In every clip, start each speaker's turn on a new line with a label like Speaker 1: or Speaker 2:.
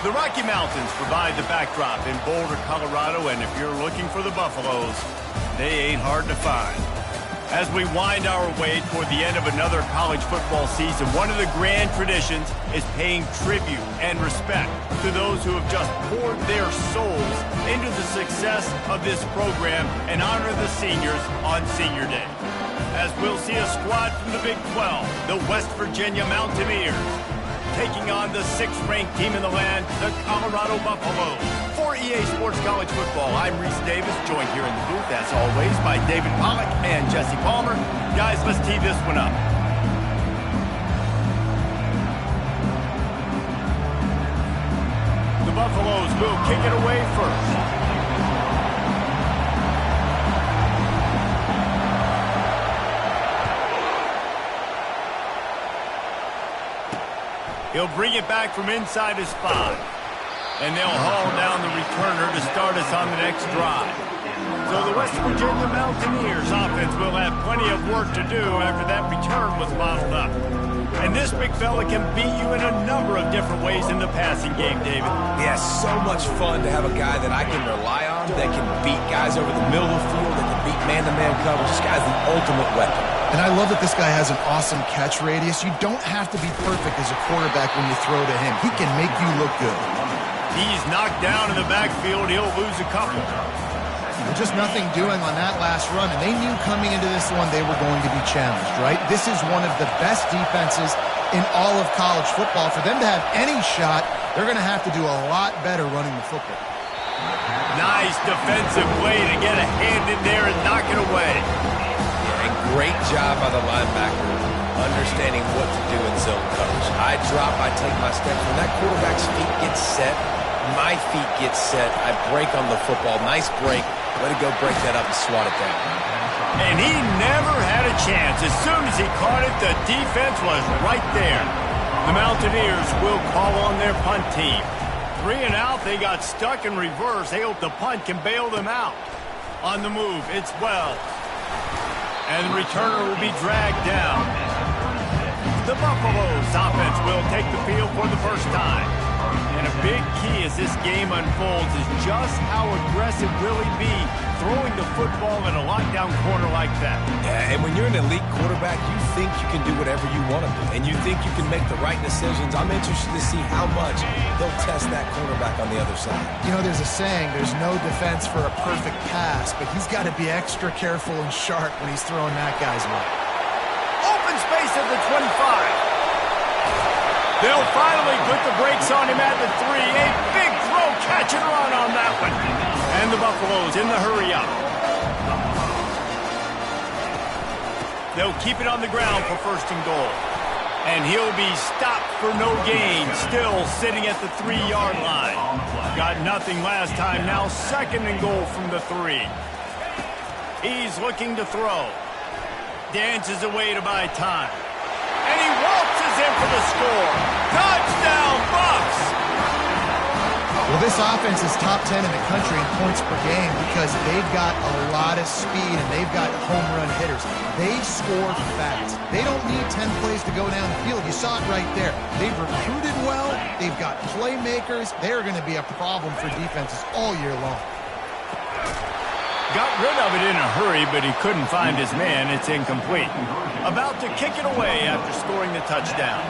Speaker 1: The Rocky Mountains provide the backdrop in Boulder, Colorado, and if you're looking for the Buffaloes, they ain't hard to find. As we wind our way toward the end of another college football season, one of the grand traditions is paying tribute and respect to those who have just poured their souls into the success of this program and honor the seniors on Senior Day. As we'll see a squad from the Big 12, the West Virginia Mountaineers, taking on the 6th-ranked team in the land, the Colorado Buffaloes. For EA Sports College Football, I'm Reese Davis, joined here in the booth, as always, by David Pollack and Jesse Palmer. Guys, let's tee this one up. The Buffaloes will kick it away first. He'll bring it back from inside his 5. And they'll haul down the returner to start us on the next drive. So the West Virginia Mountaineers offense will have plenty of work to do after that return was bottled up. And this big fella can beat you in a number of different ways in the passing game, David.
Speaker 2: Yeah, so much fun to have a guy that I can rely on, that can beat guys over the middle of the field, that can beat man-to-man coverage. This guy's the ultimate weapon.
Speaker 3: And I love that this guy has an awesome catch radius. You don't have to be perfect as a quarterback when you throw to him. He can make you look good.
Speaker 1: He's knocked down in the backfield. He'll lose a couple.
Speaker 3: Just nothing doing on that last run, and they knew coming into this one they were going to be challenged, right? This is one of the best defenses in all of college football. For them to have any shot, they're going to have to do a lot better running the football.
Speaker 1: Nice defensive play to get a hand in there and knock it away.
Speaker 2: Great job by the linebacker, understanding what to do in zone coverage. I drop, I take my step. When that quarterback's feet get set, my feet get set. I break on the football. Nice break. Way to go break that up and swat it down.
Speaker 1: And he never had a chance. As soon as he caught it, the defense was right there. The Mountaineers will call on their punt team. 3 and out, they got stuck in reverse. They hope the punt can bail them out. On the move, it's Wells. And the returner will be dragged down. The Buffaloes offense will take the field for the first time. And a big key as this game unfolds is just how aggressive will he be throwing the football in a lockdown corner like that.
Speaker 2: Yeah, and when you're an elite quarterback, you think you can do whatever you want to do. And you think you can make the right decisions. I'm interested to see how much they'll test that quarterback on the other side. You know,
Speaker 3: there's a saying, there's no defense for a perfect pass, but he's got to be extra careful and sharp when he's throwing that guy's way.
Speaker 1: Open space at the 25. They'll finally put the brakes on him at the 3. A big throw, catch and run on that one. And the Buffaloes in the hurry up. They'll keep it on the ground for 1st and goal. And he'll be stopped for no gain, still sitting at the 3-yard line. Got nothing last time, now 2nd and goal from the 3. He's looking to throw. Dances away to buy time. And he waltzes in for the score. Touchdown, Bucks!
Speaker 3: Well, this offense is top 10 in the country in points per game because they've got a lot of speed and they've got home run hitters. They score fast. They don't need 10 plays to go down the field. You saw it right there. They've recruited well. They've got playmakers. They're going to be a problem for defenses all year long.
Speaker 1: Got rid of it in a hurry, but he couldn't find his man. It's incomplete. About to kick it away after scoring the touchdown.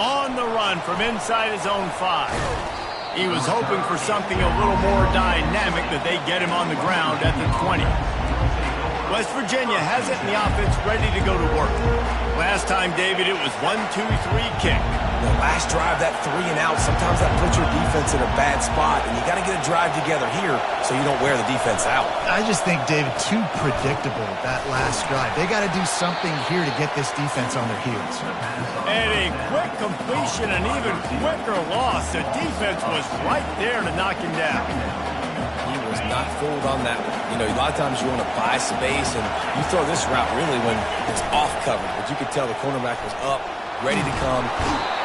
Speaker 1: On the run from inside his own 5. He was hoping for something a little more dynamic, that they get him on the ground at the 20. West Virginia has it in the offense ready to go to work. Last time, David, it was 1-2-3 kick.
Speaker 2: The last drive, that 3 and out, sometimes that puts your defense in a bad spot, and you got to get a drive together here so you don't wear the defense out.
Speaker 3: I just think, David, too predictable that last drive. They got to do something here to get this defense on their heels.
Speaker 1: And a quick completion, an even quicker loss. The defense was right there to knock him down.
Speaker 2: He was not fooled on that one. You know, a lot of times you want to buy space, and you throw this route really when it's off cover, but you could tell the cornerback was up, ready to come.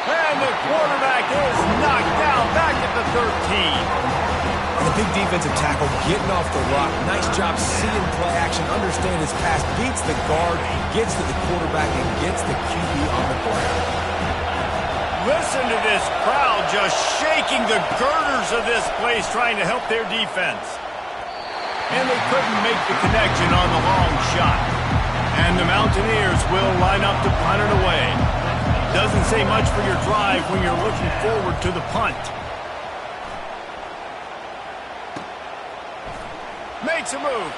Speaker 1: And the quarterback is knocked down back at the 13.
Speaker 2: And a big defensive tackle getting off the rock. Nice job seeing play action, understand his pass, beats the guard, gets to the quarterback, and gets the QB on the ground.
Speaker 1: Listen to this crowd just shaking the girders of this place trying to help their defense. And they couldn't make the connection on the long shot. And the Mountaineers will line up to punt it away. Doesn't say much for your drive when you're looking forward to the punt. Makes a move.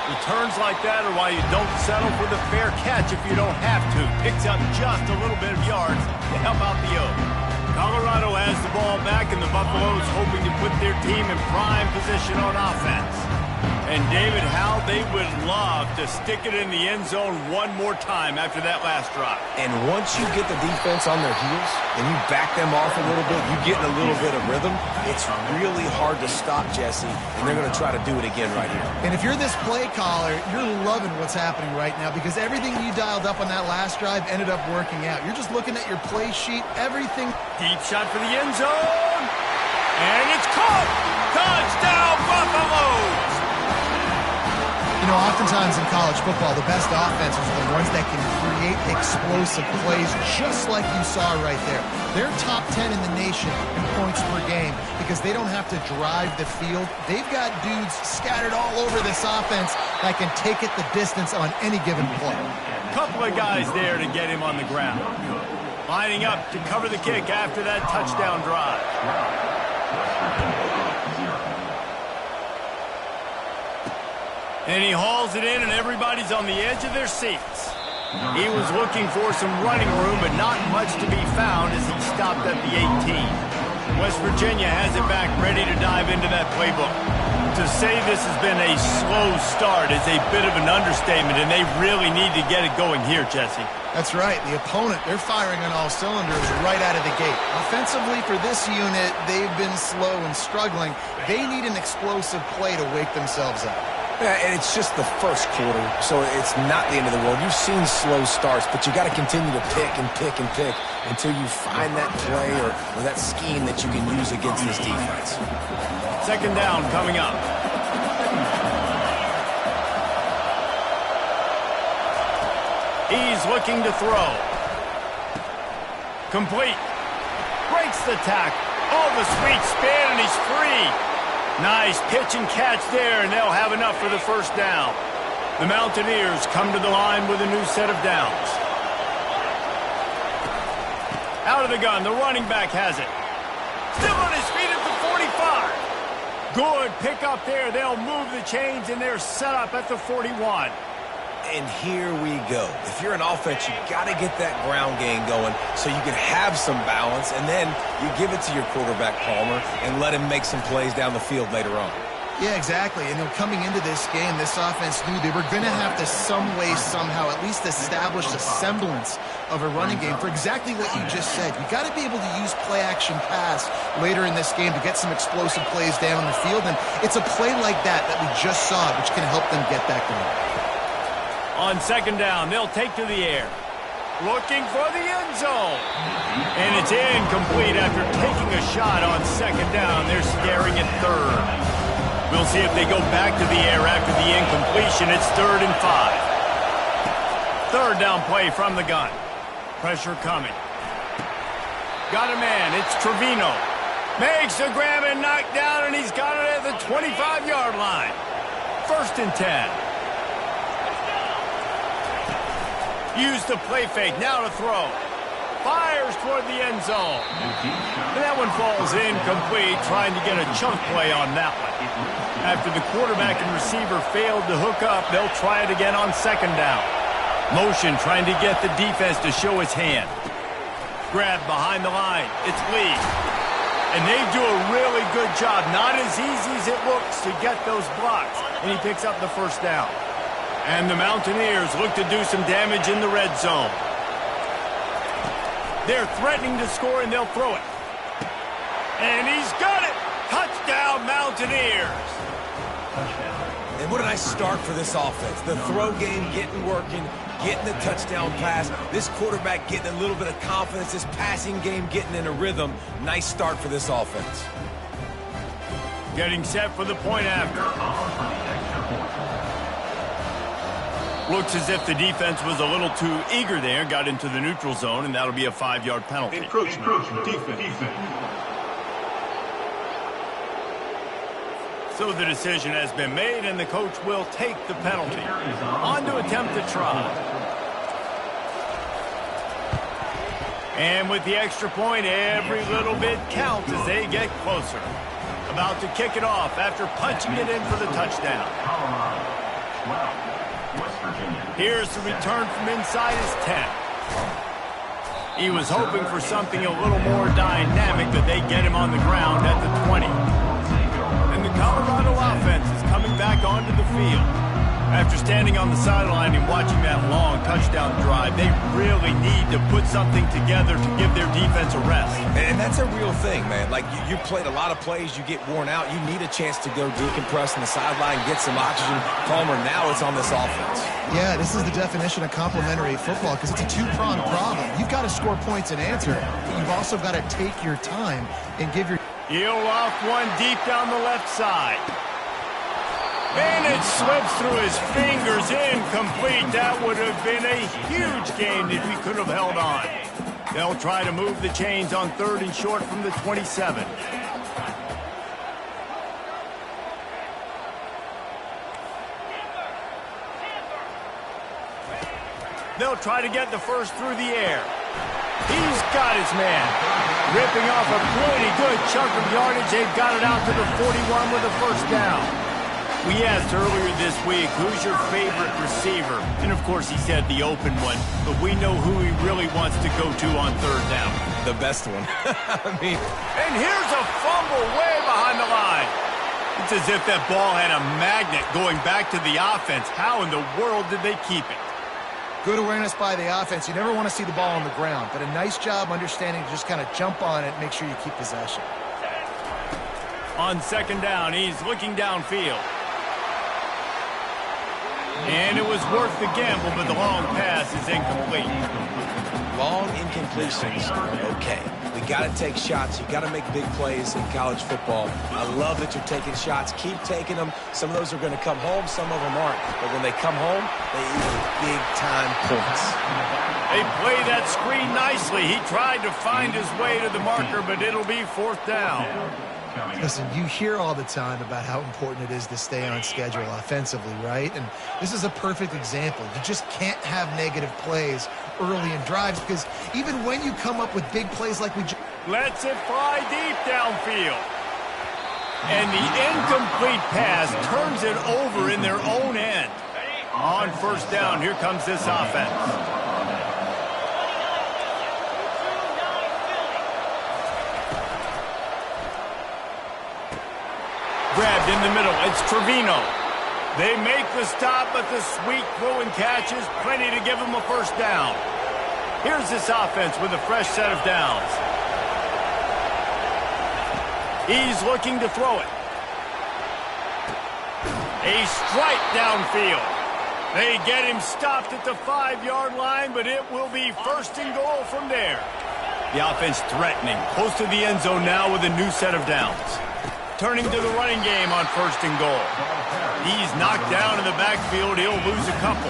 Speaker 1: Returns like that are why you don't settle for the fair catch if you don't have to. Picks up just a little bit of yards to help out the Oak. Colorado has the ball back, and the Buffaloes hoping to put their team in prime position on offense. And David, how they would love to stick it in the end zone one more time after that last drive.
Speaker 2: And once you get the defense on their heels and you back them off a little bit, you get in a little bit of rhythm, it's really hard to stop, Jesse, and they're going to try to do it again right here.
Speaker 3: And if you're this play caller, you're loving what's happening right now because everything you dialed up on that last drive ended up working out. You're just looking at your play sheet, everything.
Speaker 1: Deep shot for the end zone. And it's caught. Touchdown, Buffaloes.
Speaker 3: You know, oftentimes in college football, the best offenses are the ones that can create explosive plays just like you saw right there. They're top 10 in the nation in points per game because they don't have to drive the field. They've got dudes scattered all over this offense that can take it the distance on any given play.
Speaker 1: Couple of guys there to get him on the ground. Lining up to cover the kick after that touchdown drive. And he hauls it in, and everybody's on the edge of their seats. He was looking for some running room, but not much to be found as he stopped at the 18. West Virginia has it back, ready to dive into that playbook. To say this has been a slow start is a bit of an understatement, and they really need to get it going here, Jesse.
Speaker 3: That's right. The opponent, they're firing on all cylinders right out of the gate. Offensively for this unit, they've been slow and struggling. They need an explosive play to wake themselves up.
Speaker 2: Yeah, and it's just the first quarter, so it's not the end of the world. You've seen slow starts, but you got to continue to pick and pick and pick until you find that play or that scheme that you can use against this defense.
Speaker 1: Second down coming up. He's looking to throw. Complete. Breaks the tackle. Oh, the sweet spin, and he's free. Nice pitch and catch there, and they'll have enough for the first down. The Mountaineers come to the line with a new set of downs. Out of the gun, the running back has it. Still on his feet at the 45. Good pick up there. They'll move the chains, and they're set up at the 41.
Speaker 2: And here we go. If you're an offense, you got to get that ground game going so you can have some balance, and then you give it to your quarterback, Palmer, and let him make some plays down the field later on.
Speaker 3: Yeah, exactly. And coming into this game, this offense knew they were going to have to some way, somehow, at least establish a semblance of a running game for exactly what you just said. You got to be able to use play-action pass later in this game to get some explosive plays down the field, and it's a play like that we just saw, which can help them get that going.
Speaker 1: On second down, they'll take to the air. Looking for the end zone. And it's incomplete after taking a shot on second down. They're staring at third. We'll see if they go back to the air after the incompletion. It's 3rd and 5. Third down play from the gun. Pressure coming. Got a man. It's Trevino. Makes the grab and knock down, and he's got it at the 25-yard line. 1st and 10. Use the play fake, now to throw. Fires toward the end zone. And that one falls incomplete, trying to get a chunk play on that one. After the quarterback and receiver failed to hook up, they'll try it again on second down. Motion trying to get the defense to show his hand. Grab behind the line. It's Lee. And they do a really good job. Not as easy as it looks to get those blocks. And he picks up the first down. And the Mountaineers look to do some damage in the red zone. They're threatening to score, and they'll throw it. And he's got it! Touchdown, Mountaineers!
Speaker 2: And what a nice start for this offense. The throw game getting working, getting the touchdown pass. This quarterback getting a little bit of confidence. This passing game getting in a rhythm. Nice start for this offense.
Speaker 1: Getting set for the point after. Looks as if the defense was a little too eager there, got into the neutral zone, and that'll be a 5-yard penalty.
Speaker 4: Encroachment. Defense.
Speaker 1: So the decision has been made, and the coach will take the penalty. On to attempt the try. And with the extra point, every little bit counts as they get closer. About to kick it off after punching it in for the touchdown. Here's the return from inside his 10. He was hoping for something a little more dynamic, but they get him on the ground at the 20. And the Colorado offense is coming back onto the field. After standing on the sideline and watching that long touchdown drive, they really need to put something together to give their defense a rest.
Speaker 2: And that's a real thing, man. Like, you played a lot of plays, you get worn out, you need a chance to go decompress on the sideline, get some oxygen. Palmer, now it's on this offense.
Speaker 3: Yeah, this is the definition of complementary football because it's a two-pronged problem. You've got to score points and answer, but you've also got to take your time and give your...
Speaker 1: He'll off one deep down the left side. And it slips through his fingers, incomplete. That would have been a huge game if he could have held on. They'll try to move the chains on 3rd and short from the 27. They'll try to get the first through the air. He's got his man. Ripping off a pretty good chunk of yardage. They've got it out to the 41 with a first down. We asked earlier this week, who's your favorite receiver? And, of course, he said the open one. But we know who he really wants to go to on 3rd down.
Speaker 2: The best one.
Speaker 1: And here's a fumble way behind the line. It's as if that ball had a magnet going back to the offense. How in the world did they keep it?
Speaker 3: Good awareness by the offense. You never want to see the ball on the ground, but a nice job understanding to just kind of jump on it and make sure you keep possession.
Speaker 1: On 2nd down, he's looking downfield. And it was worth the gamble, but the long pass is incomplete.
Speaker 2: Long incompletions are okay. We got to take shots. You got to make big plays in college football. I love that you're taking shots. Keep taking them. Some of those are going to come home. Some of them aren't. But when they come home, they equal big-time points.
Speaker 1: They play that screen nicely. He tried to find his way to the marker, but it'll be 4th down.
Speaker 3: Listen, you hear all the time about how important it is to stay on schedule offensively, right? And this is a perfect example. You just can't have negative plays early in drives because even when you come up with big plays like we just...
Speaker 1: Lets it fly deep downfield. And the incomplete pass turns it over in their own end. On 1st down, here comes this offense. Grabbed in the middle. It's Trevino. They make the stop, but the sweet throw and catch is plenty to give them a first down. Here's this offense with a fresh set of downs. He's looking to throw it. A strike downfield. They get him stopped at the 5-yard line, but it will be 1st and goal from there. The offense threatening. Close to the end zone now with a new set of downs. Turning to the running game on 1st and goal. He's knocked down in the backfield. He'll lose a couple.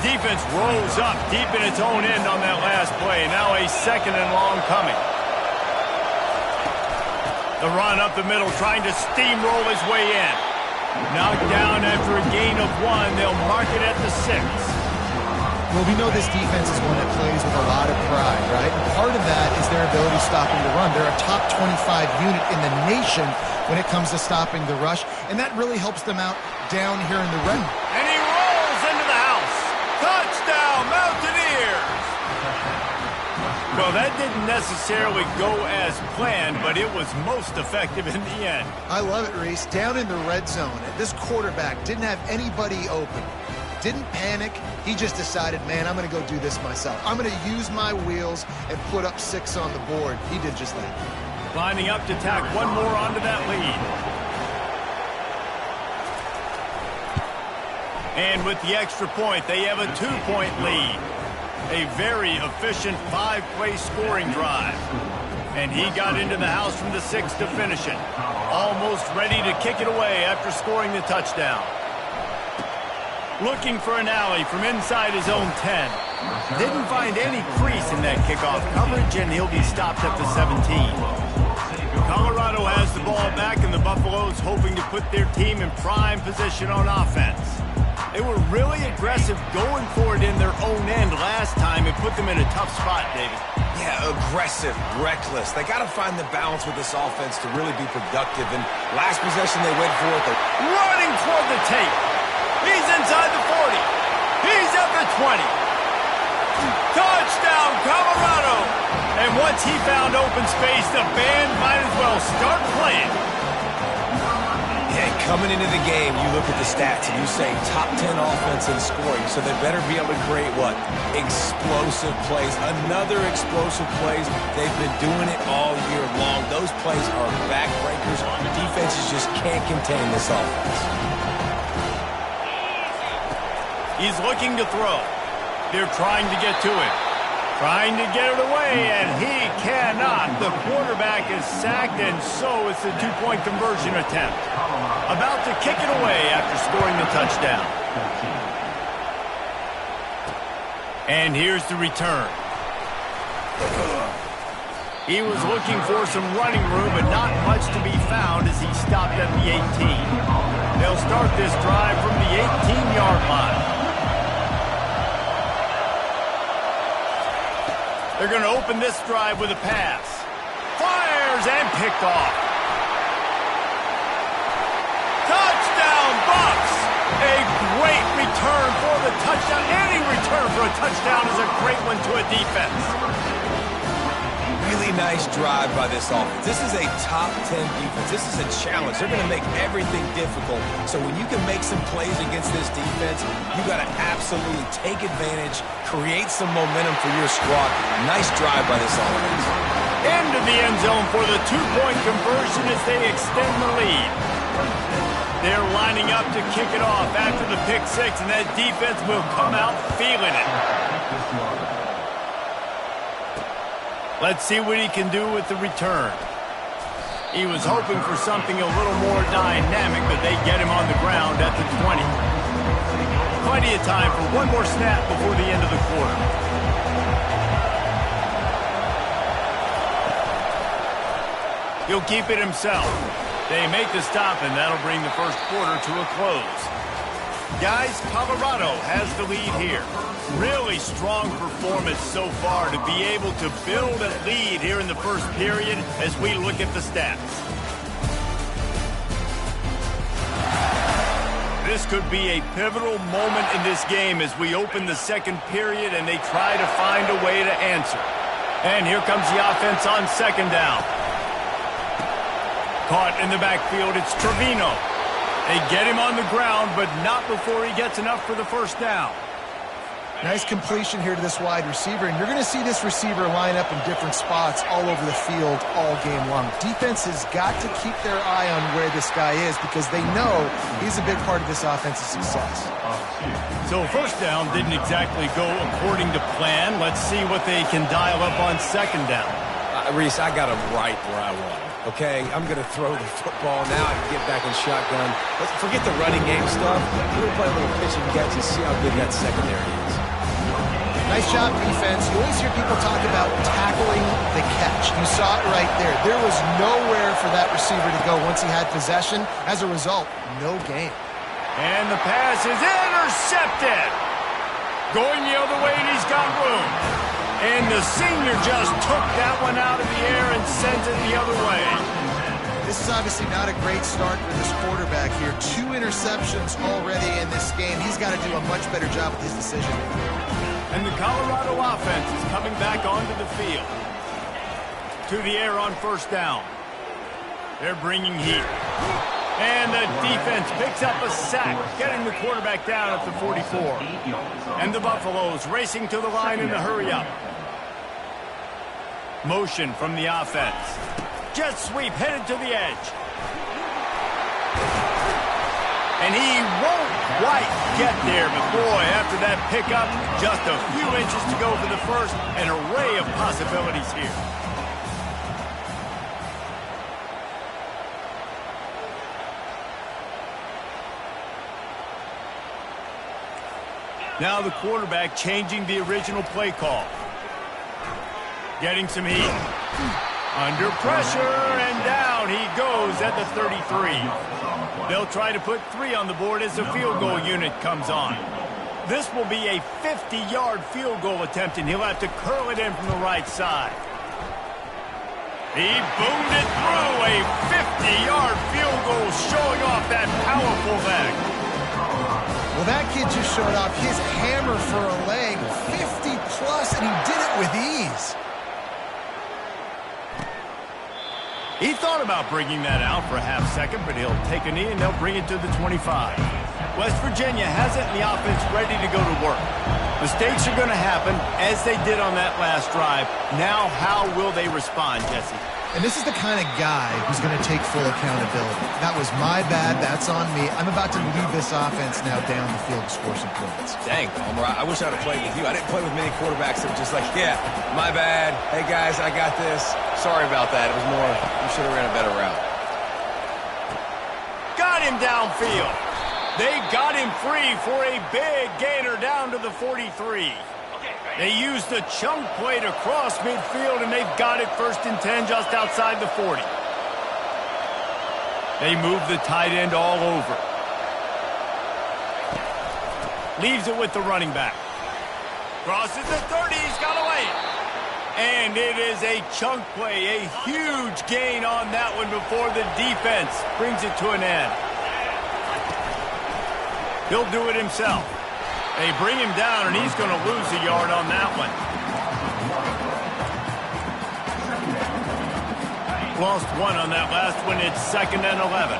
Speaker 1: Defense rolls up deep in its own end on that last play. Now a 2nd and long coming. The run up the middle, trying to steamroll his way in. Knocked down after a gain of 1. They'll mark it at the 6.
Speaker 3: Well, we know this defense is one that plays with a lot of pride, right? And part of that is their ability stopping the run. They're a top 25 unit in the nation when it comes to stopping the rush, and that really helps them out down here in the red.
Speaker 1: And he rolls into the house. Touchdown, Mountaineers! Well, that didn't necessarily go as planned, but it was most effective in the end.
Speaker 3: I love it, Reese. Down in the red zone, this quarterback didn't have anybody open. Didn't panic. He just decided, man, I'm going to go do this myself. I'm going to use my wheels and put up 6 on the board. He did just that.
Speaker 1: Lining up to tack one more onto that lead. And with the extra point, they have a 2-point lead. A very efficient 5-play scoring drive. And he got into the house from the 6 to finish it. Almost ready to kick it away after scoring the touchdown. Looking for an alley from inside his own 10. Didn't find any crease in that kickoff coverage, and he'll be stopped at the 17. Colorado has the ball back, and the Buffaloes hoping to put their team in prime position on offense. They were really aggressive going for it in their own end last time and put them in a tough spot, David.
Speaker 2: Yeah, aggressive, reckless. They got to find the balance with this offense to really be productive. And last possession they went for it.
Speaker 1: Running toward the tape. He's inside the 40. He's at the 20. Touchdown, Colorado! And once he found open space, the band might as well start playing.
Speaker 2: Yeah, coming into the game, you look at the stats and you say top 10 offense in scoring, so they better be able to create what? Explosive plays. Another explosive plays. They've been doing it all year long. Those plays are backbreakers. Defenses just can't contain this offense.
Speaker 1: He's looking to throw. They're trying to get to him. Trying to get it away, and he cannot. The quarterback is sacked, and so it's a 2-point conversion attempt. About to kick it away after scoring the touchdown. And here's the return. He was looking for some running room, but not much to be found as he stopped at the 18. They'll start this drive from the 18-yard line. They're going to open this drive with a pass. Fires and picked off. Touchdown, Bucks! A great return for the touchdown. Any return for a touchdown is a great one to a defense.
Speaker 2: Really nice drive by this offense. This is a top 10 defense. This is a challenge. They're going to make everything difficult. So when you can make some plays against this defense, you got to absolutely take advantage, create some momentum for your squad. Nice drive by this offense.
Speaker 1: Into the end zone for the 2-point conversion as they extend the lead. They're lining up to kick it off after the pick 6, and that defense will come out feeling it. Let's see what he can do with the return. He was hoping for something a little more dynamic, but they get him on the ground at the 20. Plenty of time for one more snap before the end of the quarter. He'll keep it himself. They make the stop, and that'll bring the first quarter to a close. Guys, Colorado has the lead here. Really strong performance so far to be able to build a lead here in the first period as we look at the stats. This could be a pivotal moment in this game as we open the second period and they try to find a way to answer. And here comes the offense on second down. Caught in the backfield, it's Trevino. They get him on the ground, but not before he gets enough for the first down.
Speaker 3: Nice completion here to this wide receiver, and you're going to see this receiver line up in different spots all over the field all game long. Defense has got to keep their eye on where this guy is because they know he's a big part of this offense's success.
Speaker 1: So first down didn't exactly go according to plan. Let's see what they can dial up on second down.
Speaker 2: Reese, I got him right where I want him. Okay, I'm going to throw the football. Now I can get back in shotgun. Let's forget the running game stuff. We'll play a little pitch and catch and see how good that secondary is.
Speaker 3: Nice job, defense. You always hear people talk about tackling the catch. You saw it right there. There was nowhere for that receiver to go once he had possession. As a result, no gain.
Speaker 1: And the pass is intercepted. Going the other way, and he's got room. And the senior just took that one out of the air and sent it the other way.
Speaker 3: This is obviously not a great start for this quarterback here. 2 interceptions already in this game. He's got to do a much better job with his decision.
Speaker 1: And the Colorado offense is coming back onto the field. To the air on first down. They're bringing heat. And the defense picks up a sack, getting the quarterback down at the 44. And the Buffaloes racing to the line in a hurry-up. Motion from the offense. Jet sweep headed to the edge. And he won't quite get there, but boy, after that pickup, just a few inches to go for the first. An array of possibilities here. Now the quarterback changing the original play call. Getting some heat. Under pressure, and down he goes at the 33. They'll try to put 3 on the board as the field goal unit comes on. This will be a 50-yard field goal attempt, and he'll have to curl it in from the right side. He boomed it through, a 50-yard field goal showing off that powerful leg.
Speaker 3: Well, that kid just showed off his hammer for a leg, 50-plus, and he did it with ease.
Speaker 1: He thought about bringing that out for a half second, but he'll take a knee and they'll bring it to the 25. West Virginia has it in the offense ready to go to work. Mistakes are going to happen, as they did on that last drive. Now, how will they respond, Jesse?
Speaker 3: And this is the kind of guy who's going to take full accountability. That was my bad. That's on me. I'm about to lead this offense now down the field to score some points.
Speaker 2: Dang, Homer, I wish I'd have played with you. I didn't play with many quarterbacks that were just like, yeah, my bad. Hey, guys, I got this. Sorry about that. It was more, you should have ran a better route.
Speaker 1: Got him downfield. They got him free for a big gainer down to the 43. They used a chunk play to cross midfield, and they've got it 1st and 10 just outside the 40. They move the tight end all over. Leaves it with the running back. Crosses the 30, he's got away. And it is a chunk play, a huge gain on that one before the defense brings it to an end. He'll do it himself. They bring him down, and he's going to lose a yard on that one. Lost 1 on that last one. It's 2nd and 11.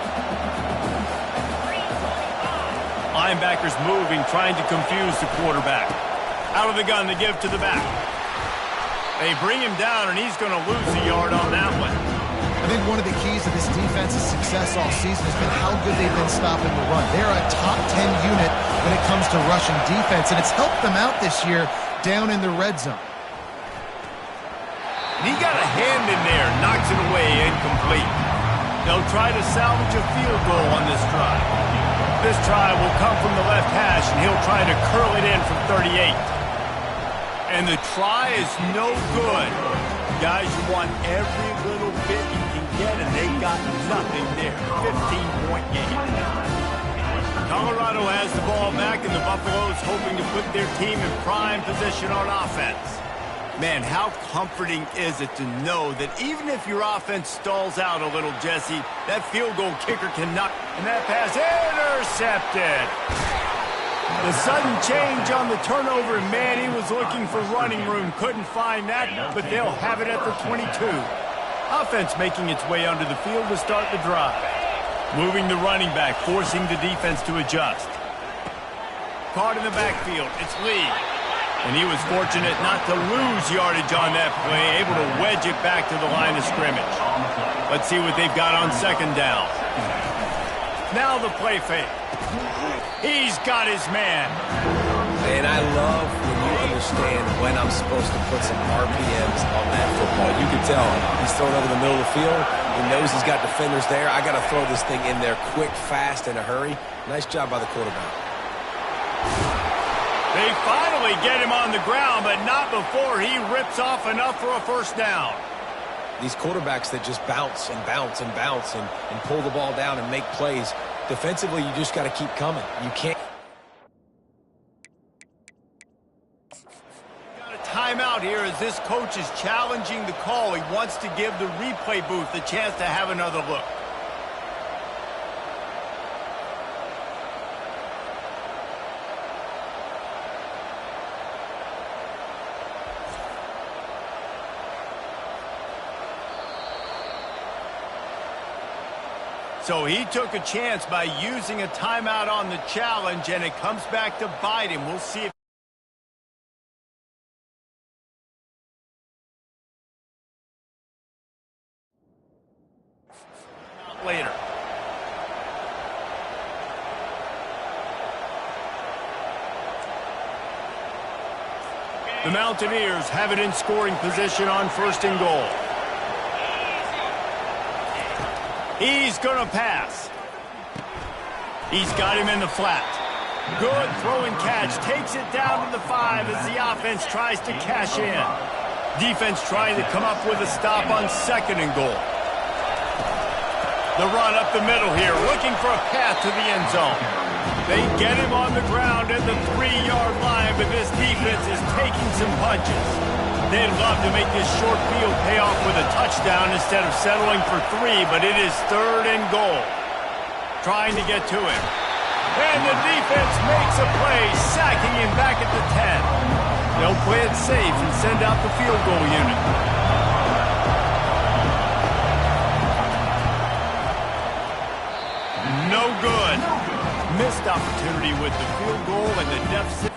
Speaker 1: Linebackers moving, trying to confuse the quarterback. Out of the gun, they give to the back. They bring him down, and he's going to lose a yard on that one.
Speaker 3: I think one of the keys to this defense's success all season has been how good they've been stopping the run. They're a top 10 unit when it comes to rushing defense, and it's helped them out this year down in the red zone.
Speaker 1: He got a hand in there, knocks it away, incomplete. They'll try to salvage a field goal on this drive. This try will come from the left hash, and he'll try to curl it in from 38. And the try is no good. Guys, you want every little bit you can get, and they got nothing there. 15-point game. Colorado has the ball back, and the Buffaloes hoping to put their team in prime position on offense. Man, how comforting is it to know that even if your offense stalls out a little, Jesse, that field goal kicker can knock, and that pass intercepted. The sudden change on the turnover, and man, he was looking for running room. Couldn't find that, but they'll have it at the 22. Offense making its way onto the field to start the drive. Moving the running back, forcing the defense to adjust. Caught in the backfield, it's Lee. And he was fortunate not to lose yardage on that play, able to wedge it back to the line of scrimmage. Let's see what they've got on 2nd down. Now the play fake. He's got his man.
Speaker 2: And I love when you understand when I'm supposed to put some RPMs on that football. You can tell he's thrown over the middle of the field. He knows he's got defenders there. I got to throw this thing in there quick, fast, in a hurry. Nice job by the quarterback.
Speaker 1: They finally get him on the ground, but not before he rips off enough for a 1st down.
Speaker 2: These quarterbacks that just bounce and bounce and bounce and pull the ball down and make plays, defensively, you just got to keep coming. You can't.
Speaker 1: Got a timeout here as this coach is challenging the call. He wants to give the replay booth a chance to have another look. So he took a chance by using a timeout on the challenge, and it comes back to bite him. We'll see if later. The Mountaineers have it in scoring position on 1st and goal. He's going to pass. He's got him in the flat. Good throw and catch. Takes it down to the 5 as the offense tries to cash in. Defense trying to come up with a stop on 2nd and goal. The run up the middle here, looking for a path to the end zone. They get him on the ground at the 3-yard line, but this defense is taking some punches. They'd love to make this short field pay off with a touchdown instead of settling for 3, but it is 3rd and goal. Trying to get to him. And the defense makes a play, sacking him back at the 10. They'll play it safe and send out the field goal unit. No good. Missed opportunity with the field goal and the deficit.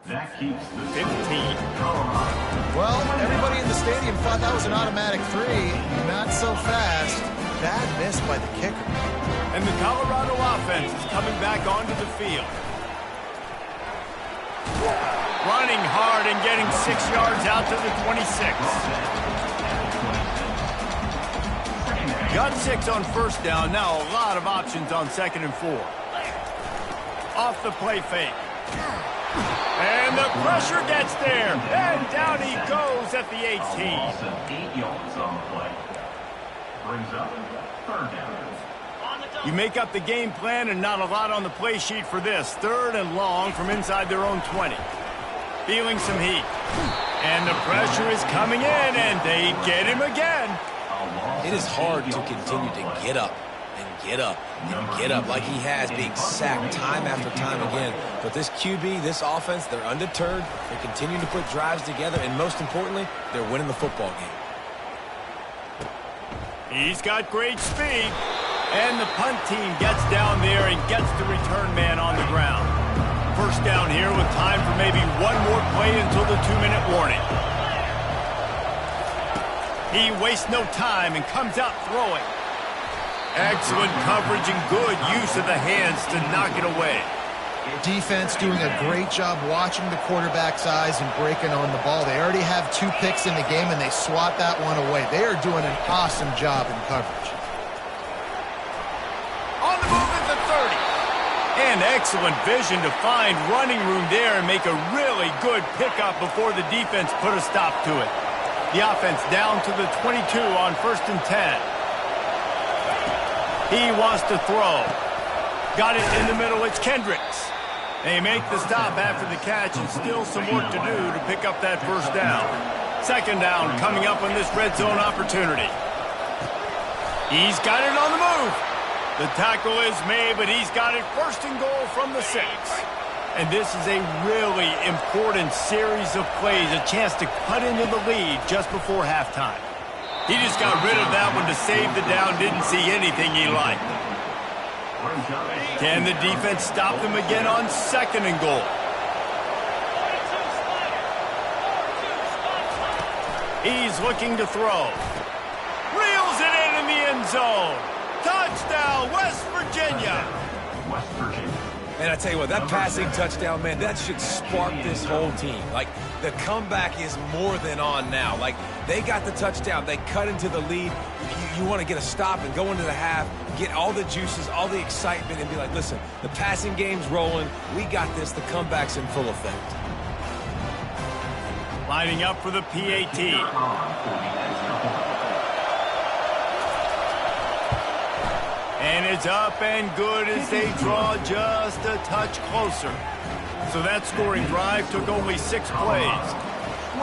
Speaker 4: That keeps the
Speaker 1: 15.
Speaker 3: Well, everybody in the stadium thought that was an automatic 3. Not so fast. Bad miss by the kicker.
Speaker 1: And the Colorado offense is coming back onto the field. Running hard and getting 6 yards out to the 26. Got 6 on 1st down. Now a lot of options on 2nd and 4. Off the play fake. And the pressure gets there. And down he goes at the 18.
Speaker 4: 8 yards on the play. Brings up 3rd down.
Speaker 1: You make up the game plan and not a lot on the play sheet for this. 3rd and long from inside their own 20. Feeling some heat. And the pressure is coming in, and they get him again.
Speaker 2: It is hard to continue to get up and get up and get up like he has, being sacked time after time again. But this QB, this offense, they're undeterred. They're continuing to put drives together, and most importantly, they're winning the football game.
Speaker 1: He's got great speed. And the punt team gets down there and gets the return man on the ground. 1st down here with time for maybe one more play until the 2-minute warning. He wastes no time and comes out throwing. Excellent coverage and good use of the hands to knock it away.
Speaker 3: Defense doing a great job watching the quarterback's eyes and breaking on the ball. They already have 2 picks in the game, and they swat that one away. They are doing an awesome job in coverage.
Speaker 1: On the move at the 30. And excellent vision to find running room there and make a really good pickup before the defense put a stop to it. The offense down to the 22 on 1st and 10. He wants to throw. Got it in the middle. It's Kendricks. They make the stop after the catch, and still some work to do to pick up that 1st down. 2nd down coming up on this red zone opportunity. He's got it on the move. The tackle is made, but he's got it 1st and goal from the 6. And this is a really important series of plays, a chance to cut into the lead just before halftime. He just got rid of that one to save the down, didn't see anything he liked. Can the defense stop them again on 2nd and goal? He's looking to throw. Reels it in the end zone. Touchdown, West Virginia.
Speaker 4: West Virginia.
Speaker 2: And I tell you what, that passing touchdown, man, that should spark this whole team. Like, the comeback is more than on now. Like, they got the touchdown. They cut into the lead. You want to get a stop and go into the half, get all the juices, all the excitement, and be like, listen, the passing game's rolling. We got this. The comeback's in full effect.
Speaker 1: Lining up for the PAT. And it's up and good as they draw just a touch closer. So that scoring drive took only 6 plays.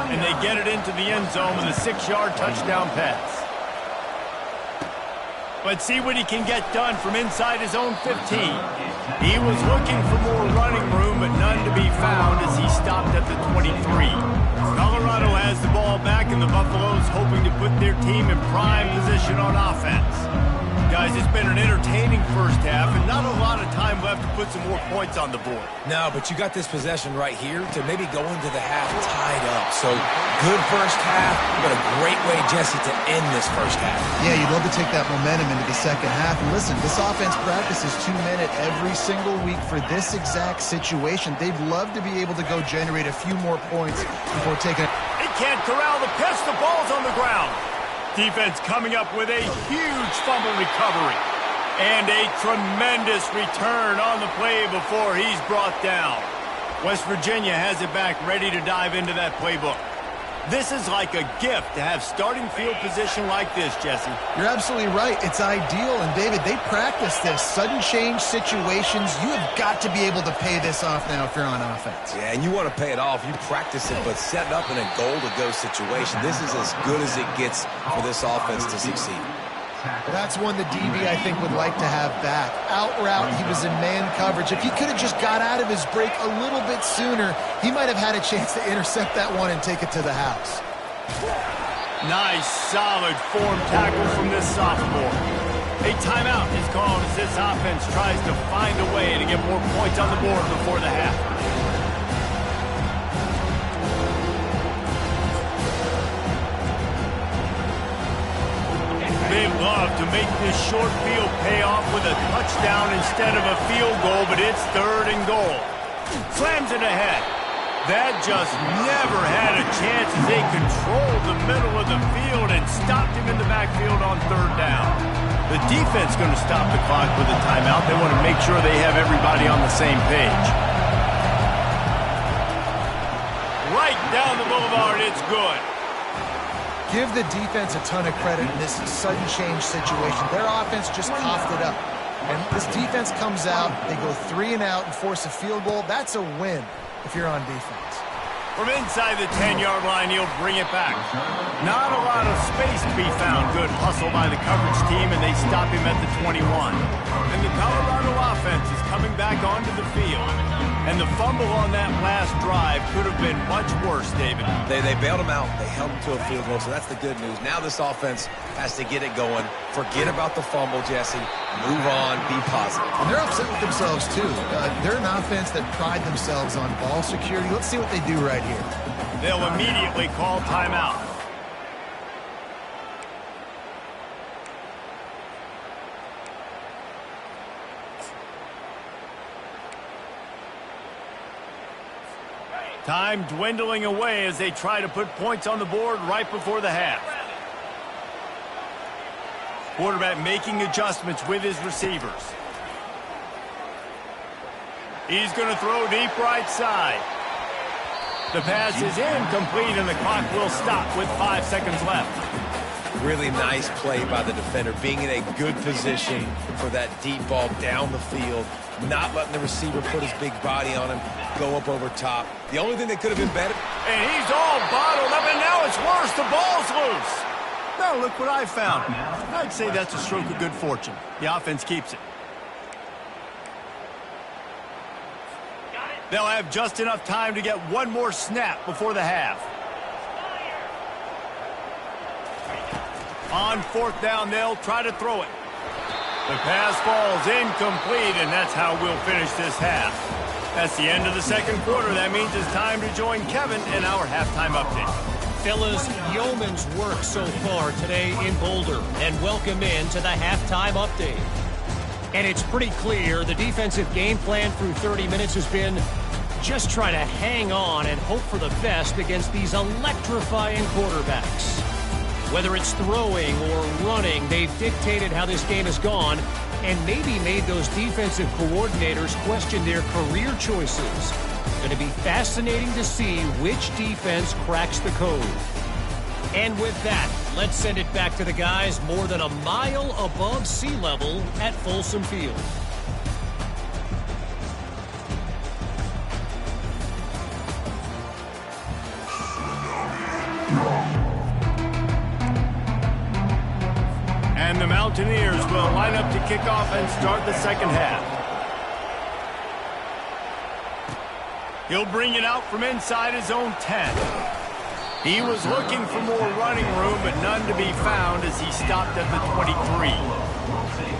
Speaker 1: And they get it into the end zone with a 6-yard touchdown pass. But see what he can get done from inside his own 15. He was looking for more running room, but none to be found as he stopped at the 23. Colorado has the ball back, and the Buffaloes hoping to put their team in prime position on offense. guys, it's been an entertaining first half and not a lot of time left to put some more points on the board.
Speaker 2: No, but you got this possession right here to maybe go into the half tied up. So good first half, but a great way, Jesse, to end this first half.
Speaker 3: Yeah, you'd love to take that momentum into the second half. And listen, this offense practices 2-minute every single week for this exact situation. They'd love to be able to go generate a few more points before taking it.
Speaker 1: They can't corral the pitch. The ball's on the ground. Defense coming up with a huge fumble recovery. And a tremendous return on the play before he's brought down. West Virginia has it back, ready to dive into that playbook. This is like a gift to have starting field position like this, Jesse.
Speaker 3: You're absolutely right. It's ideal. And, David, they practice this. Sudden change situations. You have got to be able to pay this off now if you're on offense.
Speaker 2: Yeah, and you want to pay it off. You practice it, but setting up in a goal-to-go situation, this is as good as it gets for this offense to succeed.
Speaker 3: That's one the DB, I think, would like to have back. Out route, he was in man coverage. If he could have just got out of his break a little bit sooner, he might have had a chance to intercept that one and take it to the house.
Speaker 1: Nice, solid form tackle from this sophomore. A timeout is called as this offense tries to find a way to get more points on the board before the half. They love to make this short field pay off with a touchdown instead of a field goal, but it's 3rd and goal. Slams it ahead. That just never had a chance as they controlled the middle of the field and stopped him in the backfield on 3rd down. The defense going to stop the clock with a timeout. They want to make sure they have everybody on the same page. Right down the boulevard, it's good.
Speaker 3: Give the defense a ton of credit in this sudden change situation. Their offense just coughed it up. And this defense comes out, they go 3 and out and force a field goal. That's a win if you're on defense.
Speaker 1: From inside the 10-yard line, he'll bring it back. Not a lot of space to be found. Good hustle by the coverage team, and they stop him at the 21. And the Colorado offense is coming back onto the field. And the fumble on that last drive could have been much worse, David.
Speaker 2: They bailed him out. They held him to a field goal, so that's the good news. Now this offense has to get it going. Forget about the fumble, Jesse. Move on. Be positive.
Speaker 3: And they're upset with themselves, too. They're an offense that pride themselves on ball security. Let's see what they do right here.
Speaker 1: They'll immediately call timeout. Time dwindling away as they try to put points on the board right before the half. Quarterback making adjustments with his receivers. He's going to throw deep right side. The pass is incomplete and the clock will stop with 5 seconds left.
Speaker 2: Really nice play by the defender, being in a good position for that deep ball down the field, not letting the receiver put his big body on him, go up over top. The only thing that could have been better.
Speaker 1: And he's all bottled up, and now it's worse. The ball's loose. Now look what I found. I'd say that's a stroke of good fortune. The offense keeps it. They'll have just enough time to get one more snap before the half. On 4th down, they'll try to throw it. The pass falls incomplete, and that's how we'll finish this half. That's the end of the second quarter. That means it's time to join Kevin in our halftime update.
Speaker 5: Fellas, yeoman's work so far today in Boulder, and welcome in to the halftime update. And it's pretty clear the defensive game plan through 30 minutes has been just try to hang on and hope for the best against these electrifying quarterbacks. Whether it's throwing or running, they've dictated how this game has gone and maybe made those defensive coordinators question their career choices. Going to be fascinating to see which defense cracks the code. And with that, let's send it back to the guys more than a mile above sea level at Folsom Field.
Speaker 1: And the Mountaineers will line up to kick off and start the second half. He'll bring it out from inside his own 10. He was looking for more running room, but none to be found as he stopped at the 23.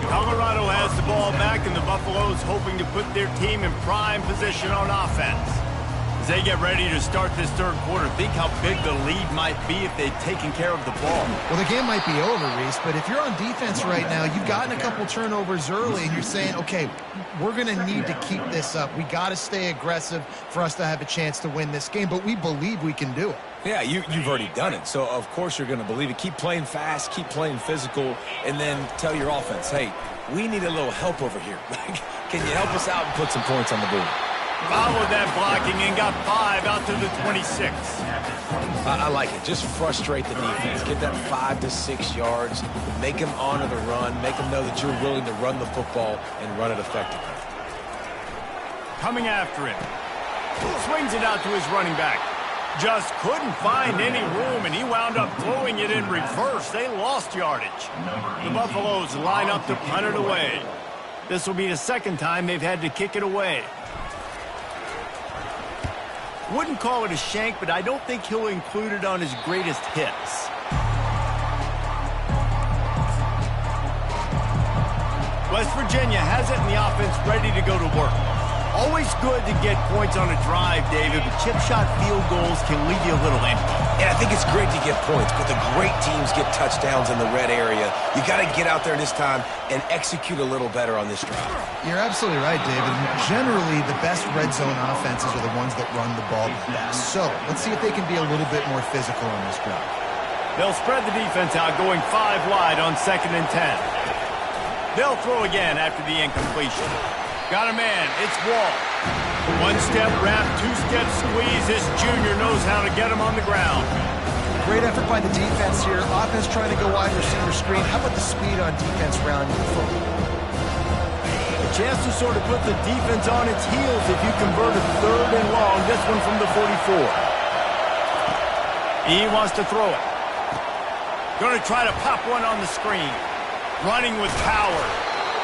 Speaker 1: Colorado has the ball back, and the Buffaloes hoping to put their team in prime position on offense. As they get ready to start this third quarter, think how big the lead might be if they'd taken care of the ball.
Speaker 3: Well, the game might be over, Reese, but if you're on defense right now, you've gotten a couple turnovers early, and you're saying, okay, we're going to need to keep this up. We got to stay aggressive for us to have a chance to win this game, but we believe we can do it.
Speaker 2: Yeah, you've already done it, so of course you're going to believe it. Keep playing fast, keep playing physical, and then tell your offense, hey, we need a little help over here. Can you help us out and put some points on the board?
Speaker 1: Followed that blocking and got 5 out to the 26.
Speaker 2: I like it. Just frustrate the defense. Get that 5 to 6 yards. Make them honor the run. Make them know that you're willing to run the football and run it effectively.
Speaker 1: Coming after it. Swings it out to his running back. Just couldn't find any room, and he wound up throwing it in reverse. They lost yardage. The Buffaloes line up to punt it away. This will be the second time they've had to kick it away. Wouldn't call it a shank, but I don't think he'll include it on his greatest hits. West Virginia has it, and the offense ready to go to work. Always good to get points on a drive, David, but chip shot field goals can leave you a little empty.
Speaker 2: And I think it's great to get points, but the great teams get touchdowns in the red area. You got to get out there this time and execute a little better on this drive.
Speaker 3: You're absolutely right, David. Generally, the best red zone offenses are the ones that run the ball the best. So let's see if they can be a little bit more physical on this drive.
Speaker 1: They'll spread the defense out, going 5 wide on 2nd and 10. They'll throw again after the incompletion. Got a man. It's Wall. 1-step wrap, 2-step squeeze. This junior knows how to get him on the ground.
Speaker 3: Great effort by the defense here. Offense trying to go wide receiver screen. How about the speed on defense rounding the football?
Speaker 1: A chance to sort of put the defense on its heels if you convert a 3rd and long. This one from the 44. He wants to throw it. Going to try to pop one on the screen. Running with power.